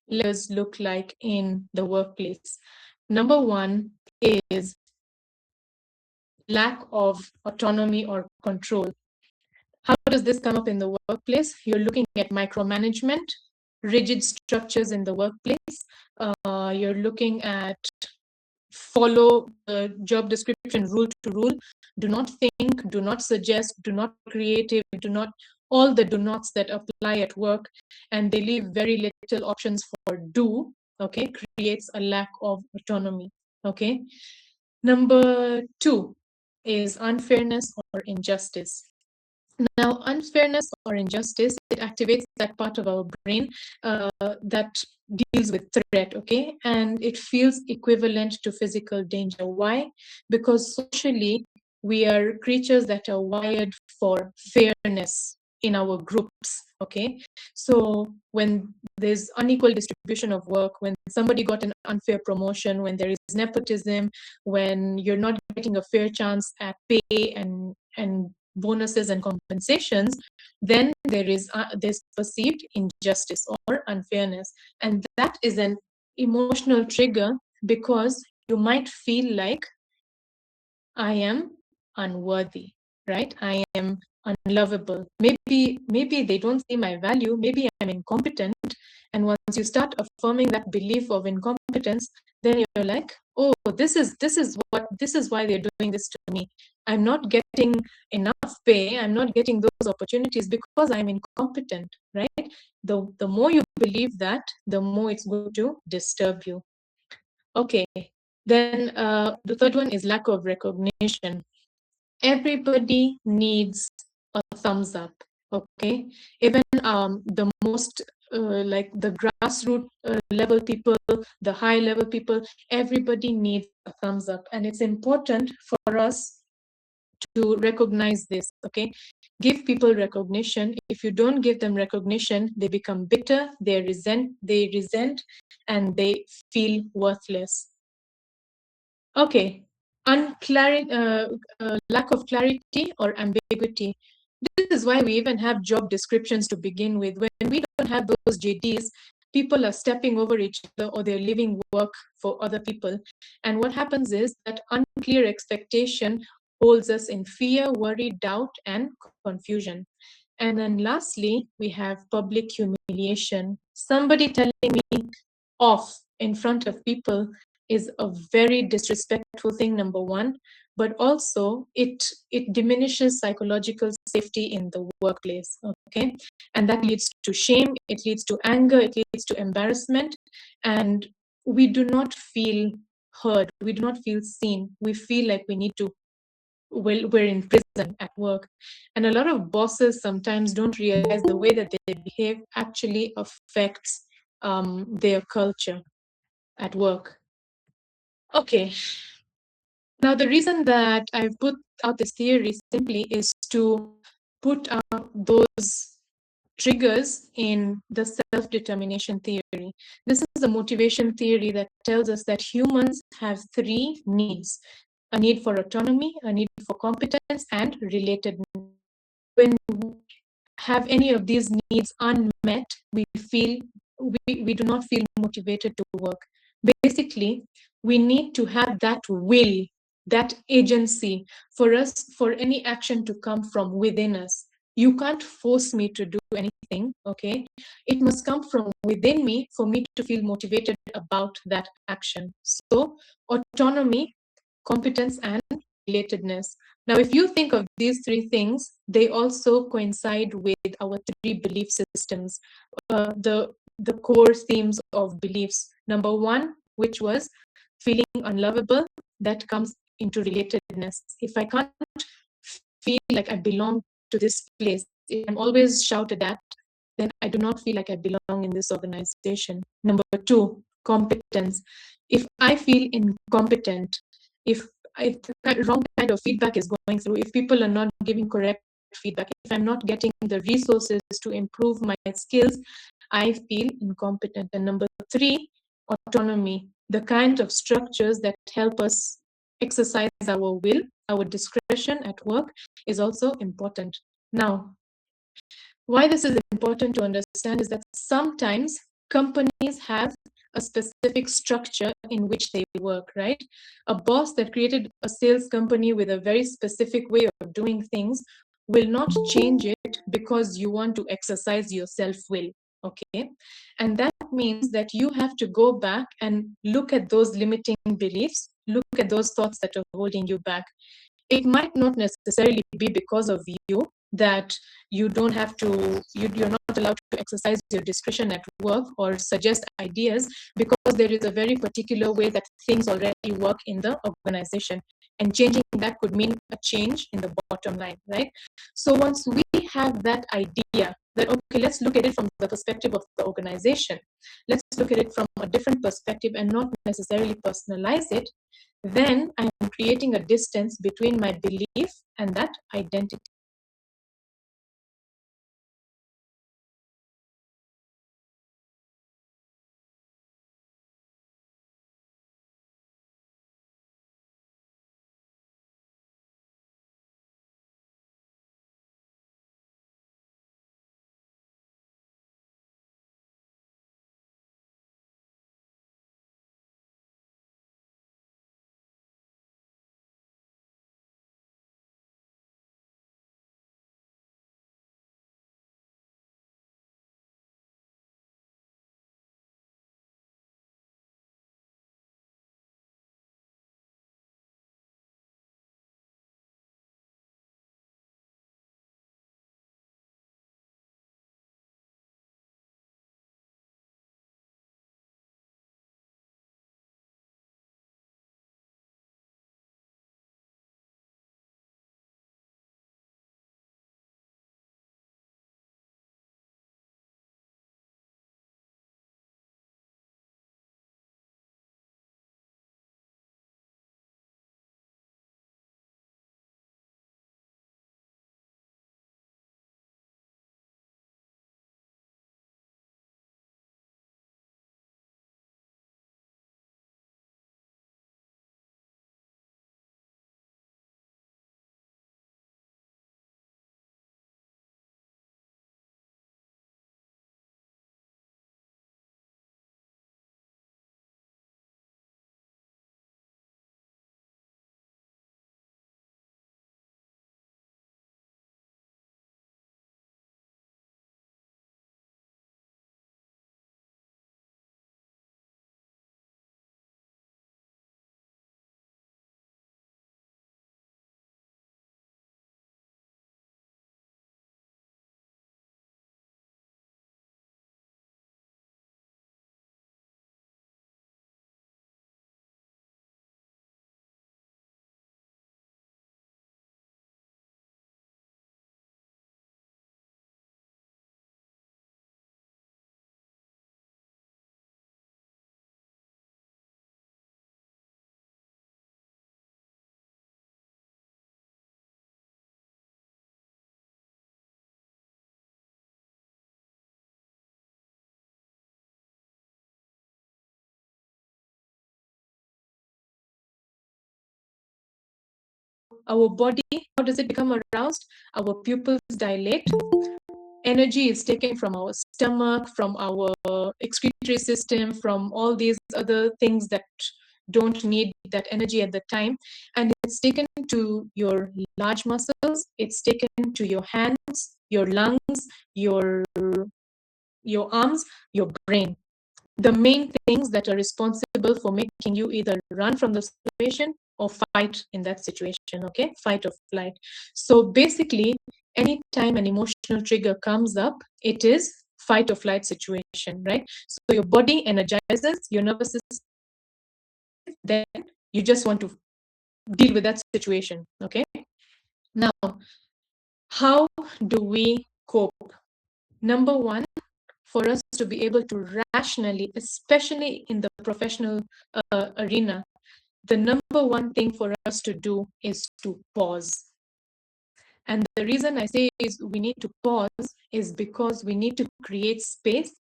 Leaders look like in the workplace. Number one is lack of autonomy or control. How does this come up in the workplace? You're looking at micromanagement, rigid structures in the workplace. You're looking at follow the job description rule to rule. Do not think, do not suggest, do not creative, do not, all the do nots that apply at work, and they leave very little options for do. Okay, creates a lack of autonomy. Okay, number two is unfairness or injustice. Now, unfairness or injustice, it activates that part of our brain that deals with threat, okay? And it feels equivalent to physical danger. Why? Because socially, we are creatures that are wired for fairness in our groups, okay? So when there's unequal distribution of work, when somebody got an unfair promotion, when there is nepotism, when you're not getting a fair chance at pay and bonuses and compensations, then there's perceived injustice or unfairness, and that is an emotional trigger because you might feel like I am unworthy, right? I am unlovable. Maybe they don't see my value. Maybe I'm incompetent. And once you start affirming that belief of incompetence, then you're like, oh, this is why they're doing this to me. I'm not getting enough pay. I'm not getting those opportunities because I'm incompetent, right? The more you believe that, the more it's going to disturb you. Okay. Then the third one is lack of recognition. Everybody needs a thumbs up. Okay, even the most like the grassroots level people, the high level people, everybody needs a thumbs up, and it's important for us to recognize this. Okay, give people recognition. If you don't give them recognition, they become bitter, they resent, and they feel worthless. Okay, lack of clarity or ambiguity. This is why we even have job descriptions to begin with. When we don't have those JDs, people are stepping over each other or they're leaving work for other people. And what happens is that unclear expectation holds us in fear, worry, doubt, and confusion. And then lastly, we have public humiliation. Somebody telling me off in front of people is a very disrespectful thing, number one, but also it diminishes psychological safety in the workplace. Okay, and that leads to shame, it leads to anger, it leads to embarrassment, and we do not feel heard, we do not feel seen, we feel like we need to, well, we're in prison at work. And a lot of bosses sometimes don't realize the way that they behave actually affects their culture at work. Okay, now the reason that I've put out this theory simply is to put out those triggers in the self-determination theory. This is a motivation theory that tells us that humans have three needs: a need for autonomy, a need for competence, and relatedness. When we have any of these needs unmet, we do not feel motivated to work. Basically, we need to have that will, that agency for any action to come from within us. You can't force me to do anything, okay? It must come from within me for me to feel motivated about that action. So, autonomy, competence, and relatedness. Now, if you think of these three things, they also coincide with our three belief systems, the core themes of beliefs. Number one, which was feeling unlovable, that comes into relatedness. If I can't feel like I belong to this place, if I'm always shouted at, then I do not feel like I belong in this organization. Number two, competence. If I feel incompetent, if the wrong kind of feedback is going through, if people are not giving correct feedback, if I'm not getting the resources to improve my skills, I feel incompetent. And number three, autonomy, the kind of structures that help us exercise our will, our discretion at work is also important. Now, why this is important to understand is that sometimes companies have a specific structure in which they work, right? A boss that created a sales company with a very specific way of doing things will not change it because you want to exercise your self-will, okay? And that means that you have to go back and look at those limiting beliefs, look at those thoughts that are holding you back. It might not necessarily be because of you that you don't have to, you're not allowed to exercise your discretion at work or suggest ideas, because there is a very particular way that things already work in the organization, and changing that could mean a change in the bottom line, right? So once we have that idea that, okay, let's look at it from the perspective of the organization, let's look at it from a different perspective and not necessarily personalize it, then I am creating a distance between my belief and that identity. our body, how does it become aroused? Our pupils dilate. Energy is taken from our stomach, from our excretory system, from all these other things that don't need that energy at the time. And it's taken to your large muscles, it's taken to your hands, your lungs, your arms, your brain. The main things that are responsible for making you either run from the situation or fight in that situation, okay? Fight or flight. So basically, anytime an emotional trigger comes up, it is fight or flight situation, right? So your body energizes, your nervous system, then you just want to deal with that situation, okay? Now, how do we cope? Number one, for us to be able to rationally, especially in the professional arena, the number one thing for us to do is to pause. And the reason I say is we need to pause is because we need to create space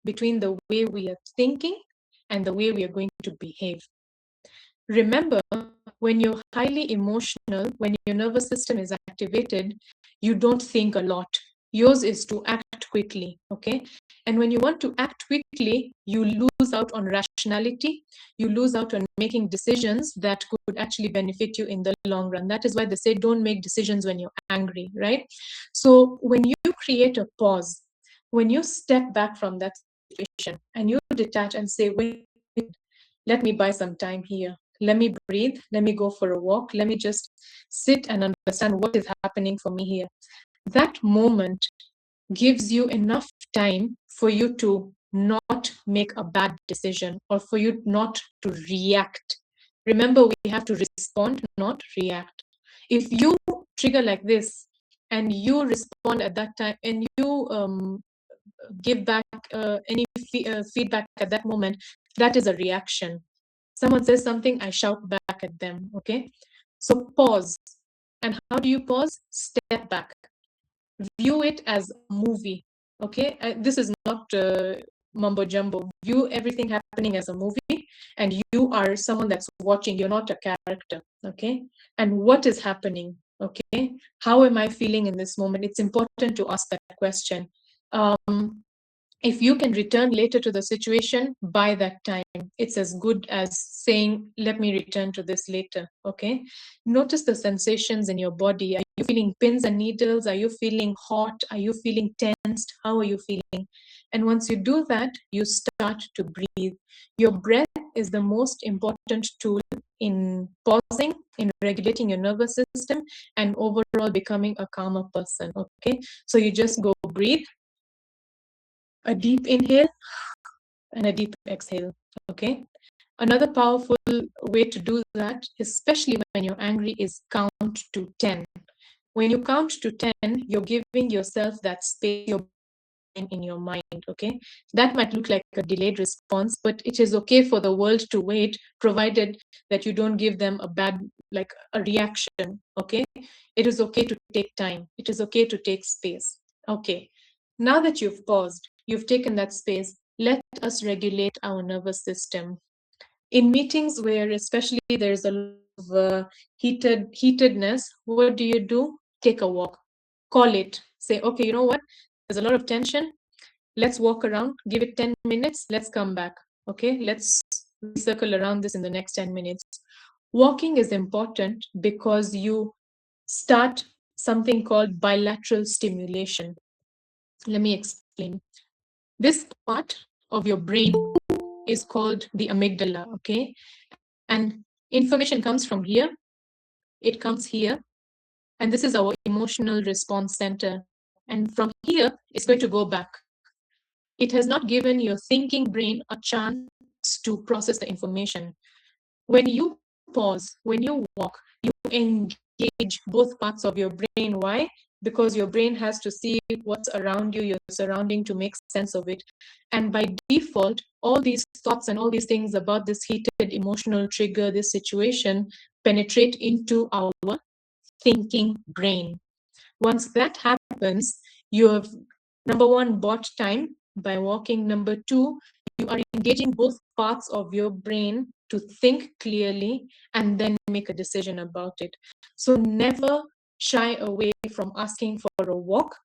between the way we are thinking and the way we are going to behave. Remember, when you're highly emotional, when your nervous system is activated, you don't think a lot. Yours is to act quickly, okay? And when you want to act quickly, you lose out on rationality, you lose out on making decisions that could actually benefit you in the long run. That is why they say don't make decisions when you're angry, right? So when you create a pause, when you step back from that situation and you detach and say, wait, let me buy some time here. Let me breathe. Let me go for a walk. Let me just sit and understand what is happening for me here. That moment gives you enough time for you to not make a bad decision or for you not to react. Remember, we have to respond, not react. If you trigger like this and you respond at that time and you give back any feedback at that moment, that is a reaction. Someone says something, I shout back at them, okay? So pause. And how do you pause? Step back. View it as a movie, okay? This is not mumbo jumbo. View everything happening as a movie, and you are someone that's watching. You're not a character, okay? And what is happening, okay? How am I feeling in this moment? It's important to ask that question. If you can return later to the situation, by that time, it's as good as saying, let me return to this later, okay? Notice the sensations in your body. Are you feeling pins and needles? Are you feeling hot? Are you feeling tensed? How are you feeling? And once you do that, you start to breathe. Your breath is the most important tool in pausing, in regulating your nervous system, and overall becoming a calmer person, okay? So you just go breathe, a deep inhale and a deep exhale, okay? Another powerful way to do that, especially when you're angry, is count to 10. When you count to 10, you're giving yourself that space in your mind, okay? That might look like a delayed response, but it is okay for the world to wait, provided that you don't give them a bad, like a reaction, okay? It is okay to take time. It is okay to take space. Okay, now that you've paused, you've taken that space, let us regulate our nervous system. In meetings where especially there's a lot of heatedness, what do? Take a walk. Call it. Say, okay, you know what? There's a lot of tension. Let's walk around. Give it 10 minutes. Let's come back. Okay, let's circle around this in the next 10 minutes. Walking is important because you start something called bilateral stimulation. Let me explain. This part of your brain is called the amygdala, okay? And information comes from here, it comes here, and this is our emotional response center. And from here, it's going to go back. It has not given your thinking brain a chance to process the information. When you pause, when you walk, you engage both parts of your brain. Why? Because your brain has to see what's around you, your surrounding, to make sense of it. And by default, all these thoughts and all these things about this heated emotional trigger, this situation, penetrate into our thinking brain. Once that happens, you have, number one, bought time by walking. Number two, you are engaging both parts of your brain to think clearly and then make a decision about it. So never shy away from asking for a walk,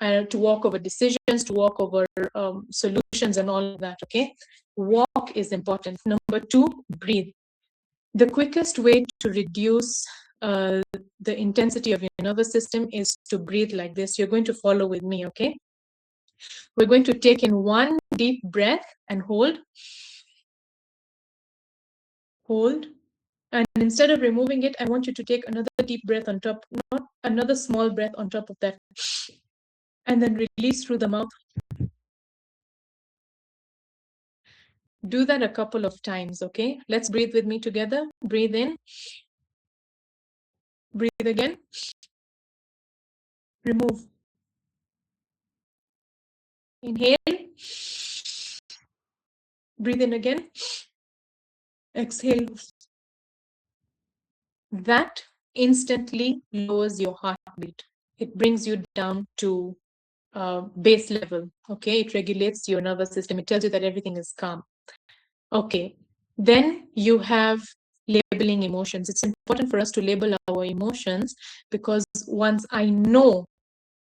to walk over decisions, to walk over solutions and all of that, okay? Walk is important. Number two, breathe. The quickest way to reduce the intensity of your nervous system is to breathe like this. You're going to follow with me, okay? We're going to take in one deep breath and hold. Hold. And instead of removing it, I want you to take another deep breath on top, not another small breath on top of that. And then release through the mouth. Do that a couple of times, okay? Let's breathe with me together. Breathe in. Breathe again. Remove. Inhale. Breathe in again. Exhale. That instantly lowers your heartbeat. It brings you down to base level, okay? It regulates your nervous system. It tells you that everything is calm. Okay, then you have labeling emotions. It's important for us to label our emotions, because once I know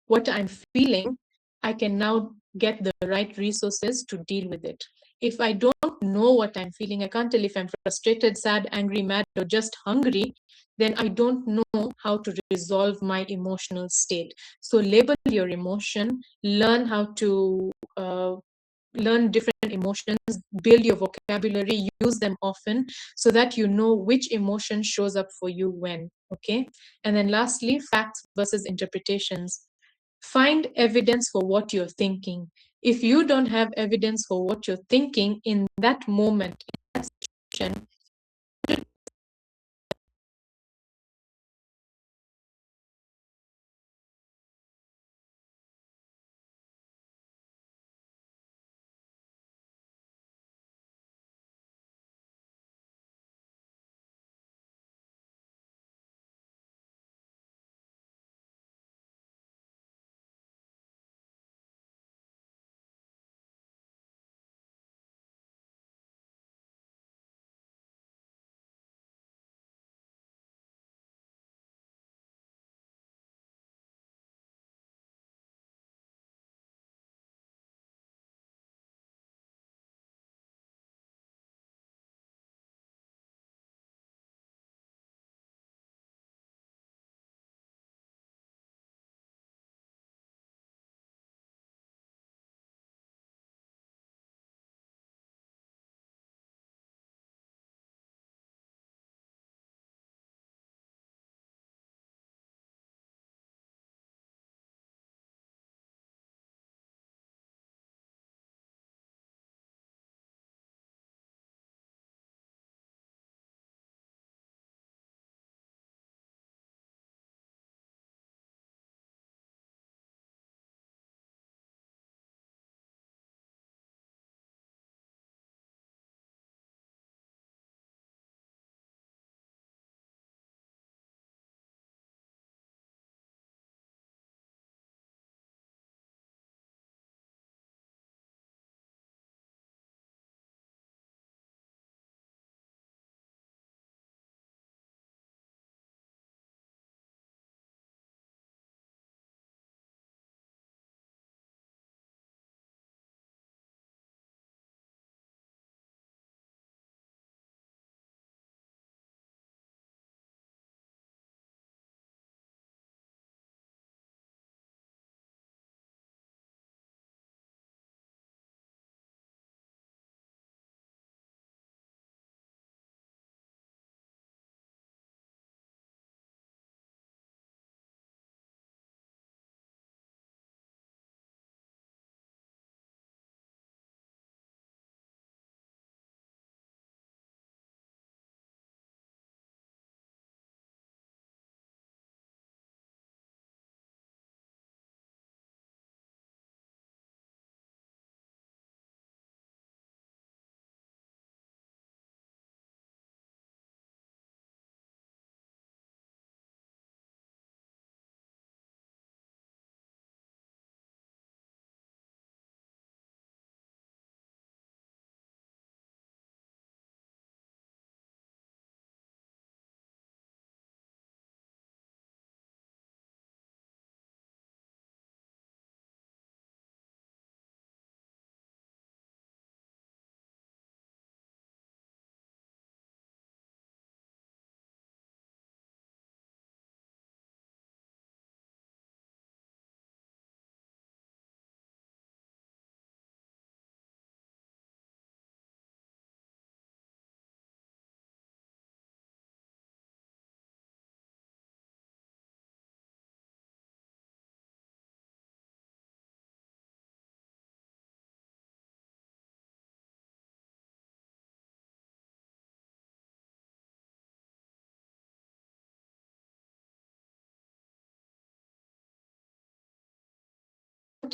what I'm feeling, I can now get the right resources to deal with it. If I don't know what I'm feeling, I can't tell if I'm frustrated, sad, angry, mad, or just hungry, then I don't know how to resolve my emotional state. So label your emotion, learn how to learn different emotions, build your vocabulary, use them often, so that you know which emotion shows up for you when, okay? And then lastly, facts versus interpretations. Find evidence for what you're thinking. If you don't have evidence for what you're thinking in that moment, in that situation,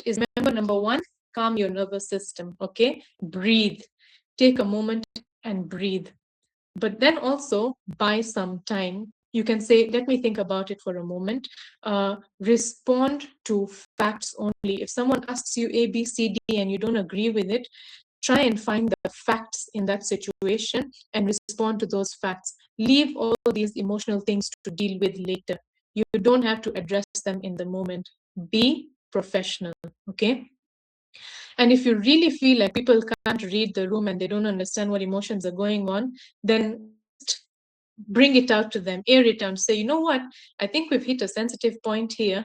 is, remember, number one, calm your nervous system, okay? Breathe. Take a moment and breathe. But then also buy some time. You can say, let me think about it for a moment. Respond to facts only. If someone asks you A, B, C, D, and you don't agree with it, try and find the facts in that situation and respond to those facts. Leave all these emotional things to deal with later. You don't have to address them in the moment. Be professional, okay? And if you really feel like people can't read the room and they don't understand what emotions are going on, then just bring it out to them, air it out, say, you know what, I think we've hit a sensitive point here.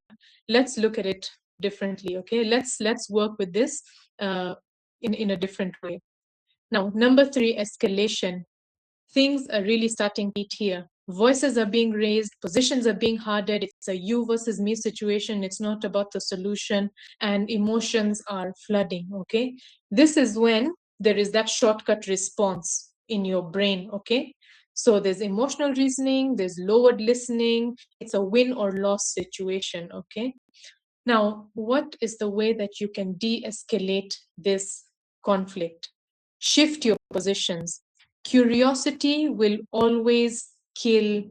Let's look at it differently, okay? Let's work with this in a different way. Now, number three, escalation. Things are really starting to heat here. Voices are being raised, positions are being hardened. It's a you versus me situation. It's not about the solution, and emotions are flooding, okay? This is when there is that shortcut response in your brain, okay? So there's emotional reasoning, there's lowered listening. It's a win or loss situation, okay? Now, what is the way that you can de-escalate this conflict? Shift your positions. Curiosity will always kill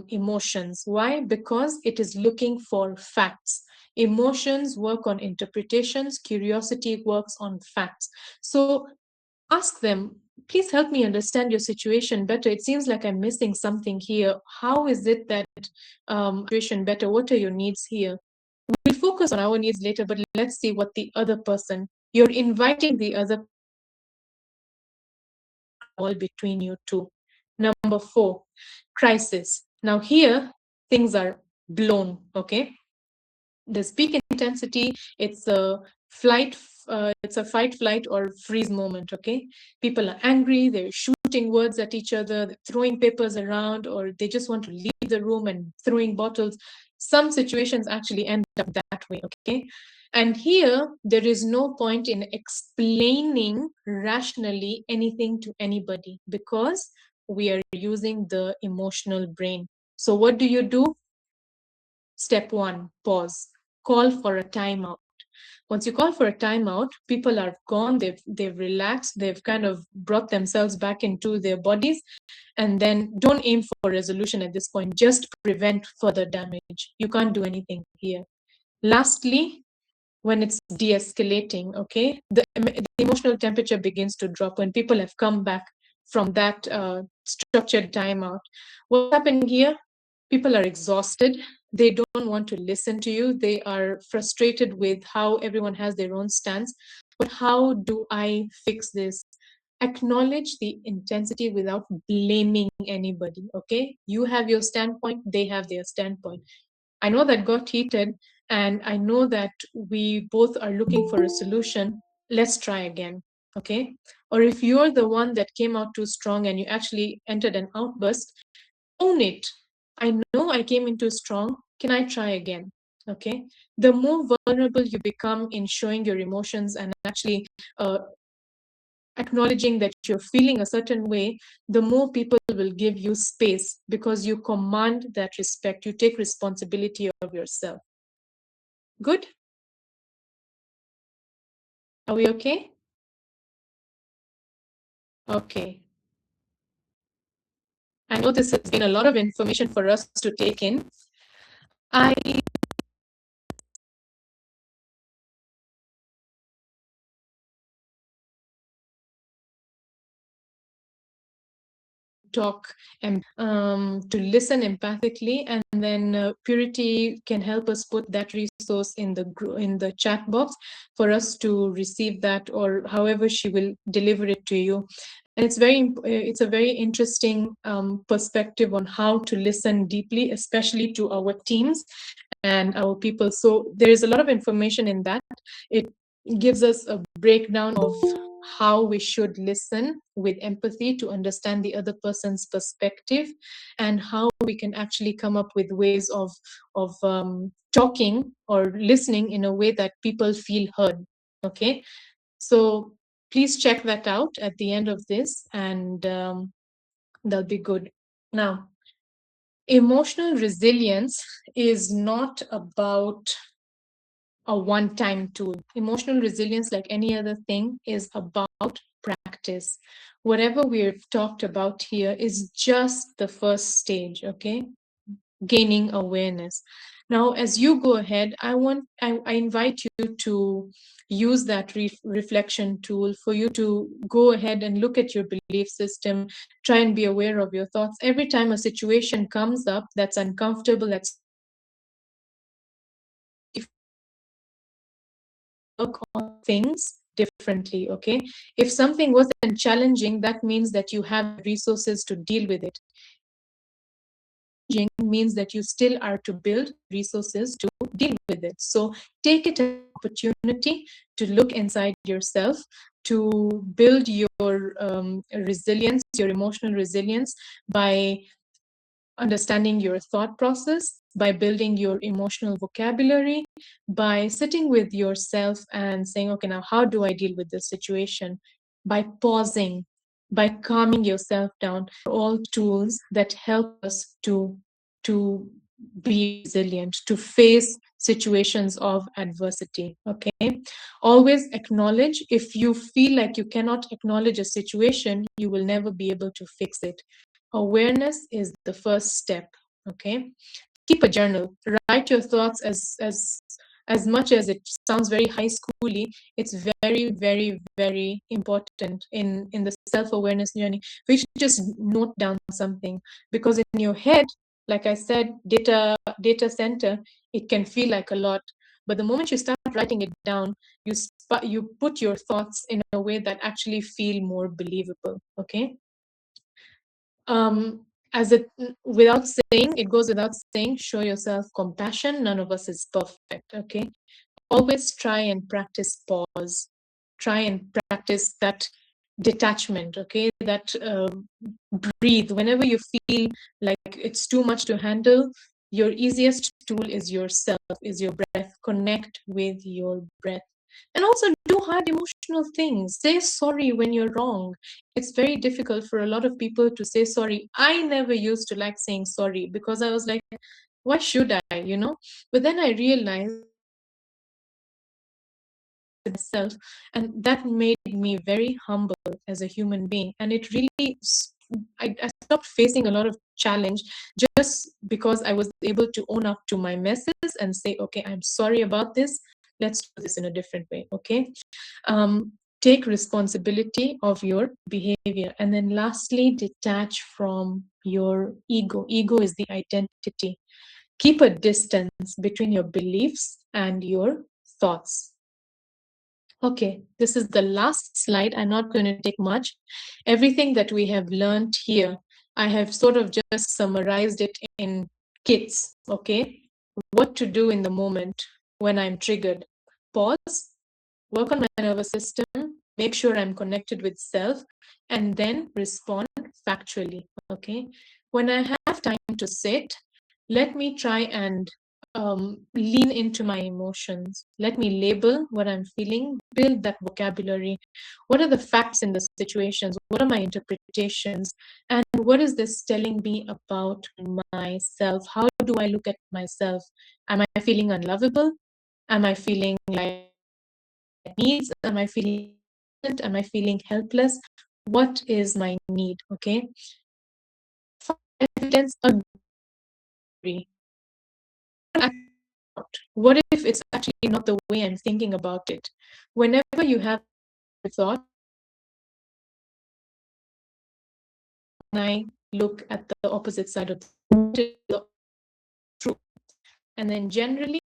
emotions. Why? Because it is looking for facts. Emotions work on interpretations, curiosity works on facts. So ask them, please help me understand your situation better. It seems like I'm missing something here. How is it that situation better? What are your needs here? We'll focus on our needs later, but let's see what the other person, you're inviting the other all between you two. Number four, crisis. Now here, things are blown, okay? There's peak intensity. It's a fight, flight, or freeze moment, okay? People are angry, they're shooting words at each other, they're throwing papers around, or they just want to leave the room and throwing bottles. Some situations actually end up that way, okay? And here, there is no point in explaining rationally anything to anybody because we are using the emotional brain. So what do? Step one, pause. Call for a timeout. Once you call for a timeout, people are gone, they've relaxed, they've kind of brought themselves back into their bodies, and then don't aim for resolution at this point, just prevent further damage. You can't do anything here. Lastly, when it's de-escalating, okay, the emotional temperature begins to drop when people have come back from that structured timeout. What's happening here? People are exhausted. They don't want to listen to you. They are frustrated with how everyone has their own stance. But how do I fix this? Acknowledge the intensity without blaming anybody, okay? You have your standpoint, they have their standpoint. I know that got heated, and I know that we both are looking for a solution. Let's try again, okay? Or if you're the one that came out too strong and you actually entered an outburst, own it. I know I came in too strong. Can I try again? Okay. The more vulnerable you become in showing your emotions and actually acknowledging that you're feeling a certain way, the more people will give you space because you command that respect. You take responsibility of yourself. Good? Are we okay? Okay. I know this has been a lot of information for us to take in. I talk and to listen empathically, and then Purity can help us put that resource in the chat box for us to receive that, or however she will deliver it to you. And it's a very interesting perspective on how to listen deeply, especially to our teams and our people. So there is a lot of information in that. It gives us a breakdown of how we should listen with empathy to understand the other person's perspective, and how we can actually come up with ways of talking or listening in a way that people feel heard. Okay, so please check that out at the end of this, and that'll be good. Now, emotional resilience is not about a one-time tool. Emotional resilience, like any other thing, is about practice. Whatever we've talked about here is just the first stage, okay? Gaining awareness. Now, as you go ahead, I invite you to use that reflection tool for you to go ahead and look at your belief system, try and be aware of your thoughts. Every time a situation comes up that's uncomfortable, that's work on things differently, okay? If something wasn't challenging, that means that you have resources to deal with it. Means that you still are to build resources to deal with it. So take it as an opportunity to look inside yourself, to build your resilience, your emotional resilience, by understanding your thought process, by building your emotional vocabulary, by sitting with yourself and saying, okay, now how do I deal with this situation? By pausing, by calming yourself down, all tools that help us to be resilient, to face situations of adversity. Okay. Always acknowledge. If you feel like you cannot acknowledge a situation, you will never be able to fix it. Awareness is the first step. Okay. Keep a journal. Write your thoughts as much as it sounds very high schooly. It's very, very, very important in the self-awareness journey. We should just note down something, because in your head, like I said, data center, it can feel like a lot. But the moment you start writing it down, you put your thoughts in a way that actually feel more believable. Okay. As it without saying, it goes without saying, show yourself compassion. None of us is perfect. Okay. Always try and practice pause. Try and practice that detachment. Okay. That breathe. Whenever you feel like it's too much to handle, your easiest tool is yourself, is your breath. Connect with your breath. And also do hard emotional things. Say sorry when you're wrong. It's very difficult for a lot of people to say sorry. I never used to like saying sorry because I was like, why should I? But then I realized myself, and that made me very humble as a human being. And it really, I stopped facing a lot of challenge just because I was able to own up to my messes and say, okay, I'm sorry about this. Let's do this in a different way. Okay. Take responsibility of your behavior. And then lastly, detach from your ego. Ego is the identity. Keep a distance between your beliefs and your thoughts. Okay, this is the last slide. I'm not going to take much. Everything that we have learned here, I have sort of just summarized it in kits. Okay, what to do in the moment when I'm triggered. Pause, work on my nervous system, make sure I'm connected with self, and then respond factually. Okay, when I have time to sit, let me try and lean into my emotions. Let me label what I'm feeling, build that vocabulary. What are the facts in the situations? What are my interpretations? And what is this telling me about myself? How do I look at myself? Am I feeling unlovable? Am I feeling like needs? Am I feeling am I feeling helpless? What is my need? Okay. Evidence agree. What if it's actually not the way I'm thinking about it? Whenever you have a thought, I look at the opposite side of the truth. And then generally,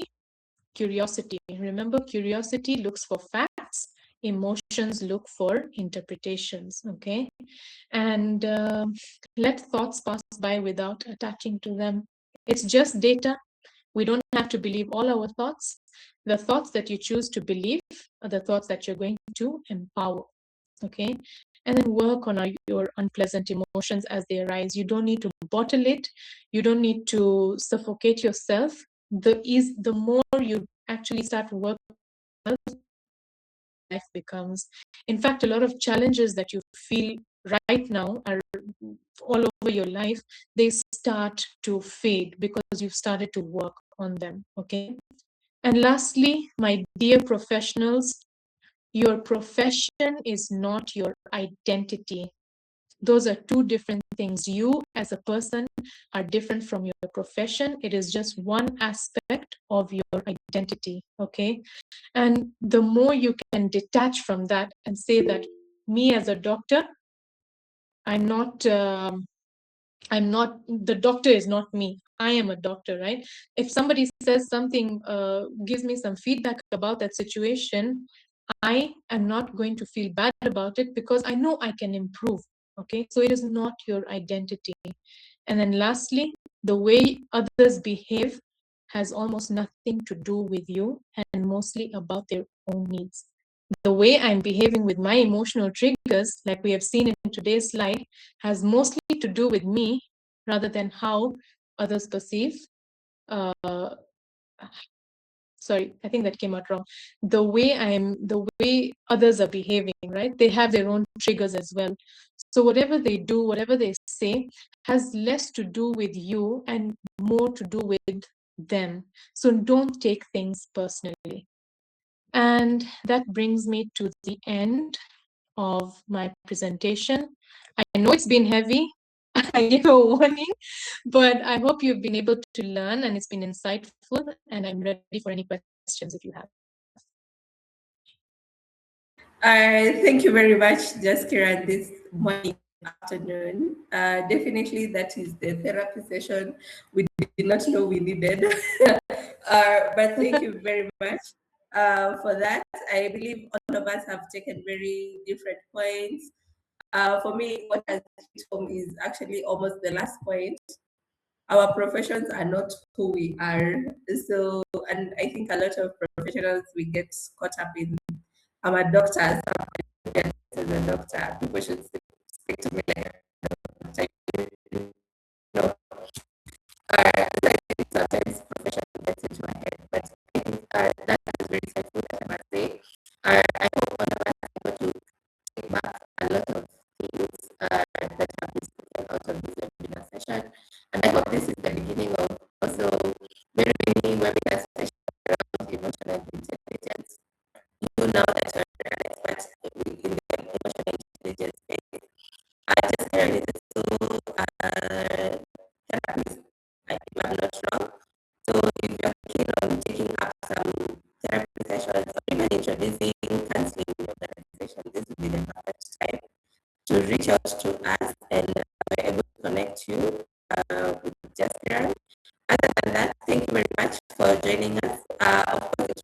curiosity. Remember, curiosity looks for facts, emotions look for interpretations. Okay. And let thoughts pass by without attaching to them. It's just data. We don't have to believe all our thoughts. The thoughts that you choose to believe are the thoughts that you're going to empower. Okay. And then work on your unpleasant emotions as they arise. You don't need to bottle it. You don't need to suffocate yourself. The more you actually start working, life becomes. In fact, a lot of challenges that you feel right now are all over your life. They start to fade because you've started to work on them. Okay. And lastly, my dear professionals, your profession is not your identity. Those are two different things. You as a person are different from your profession. It is just one aspect of your identity, okay? And the more you can detach from that and say that me as a doctor, I'm not the doctor is not me. I am a doctor, right? If somebody says something, gives me some feedback about that situation, I am not going to feel bad about it because I know I can improve. Okay, so it is not your identity. And then lastly, the way others behave has almost nothing to do with you and mostly about their own needs. The way I'm behaving with my emotional triggers, like we have seen in today's slide, has mostly to do with me rather than how others perceive. Sorry, I think that came out wrong. The way others are behaving, right? They have their own triggers as well. So whatever they do, whatever they say, has less to do with you and more to do with them. So don't take things personally. And that brings me to the end of my presentation. I know it's been heavy. I gave a warning, but I hope you've been able to learn and it's been insightful. And I'm ready for any questions if you have. Thank you very much, Jaskira, this morning, afternoon. Definitely, that is the therapy session we did not know we needed. But thank you very much for that. I believe all of us have taken very different points. For me, what has hit home is actually almost the last point. Our professions are not who we are. So, and I think a lot of professionals, we get caught up in, I'm a doctor, so as a doctor, people should speak to me like a doctor. You know, like sometimes profession gets into my head, but I think that is very insightful, that I must say. I hope all of us are able to take back a lot of things that have been spoken out of this webinar session. And I hope this is the beginning of also very many webinar sessions around emotional intelligence. You know that you're an expert in the emotional intelligence space. Just Karen is also therapist, if I'm not wrong. So if you're keen on taking up some therapy sessions or even introducing counseling in your organization, this would be the perfect time to reach out to us, and we're able to connect you with Jaskiran. Other than that, thank you very much for joining us. Of course, it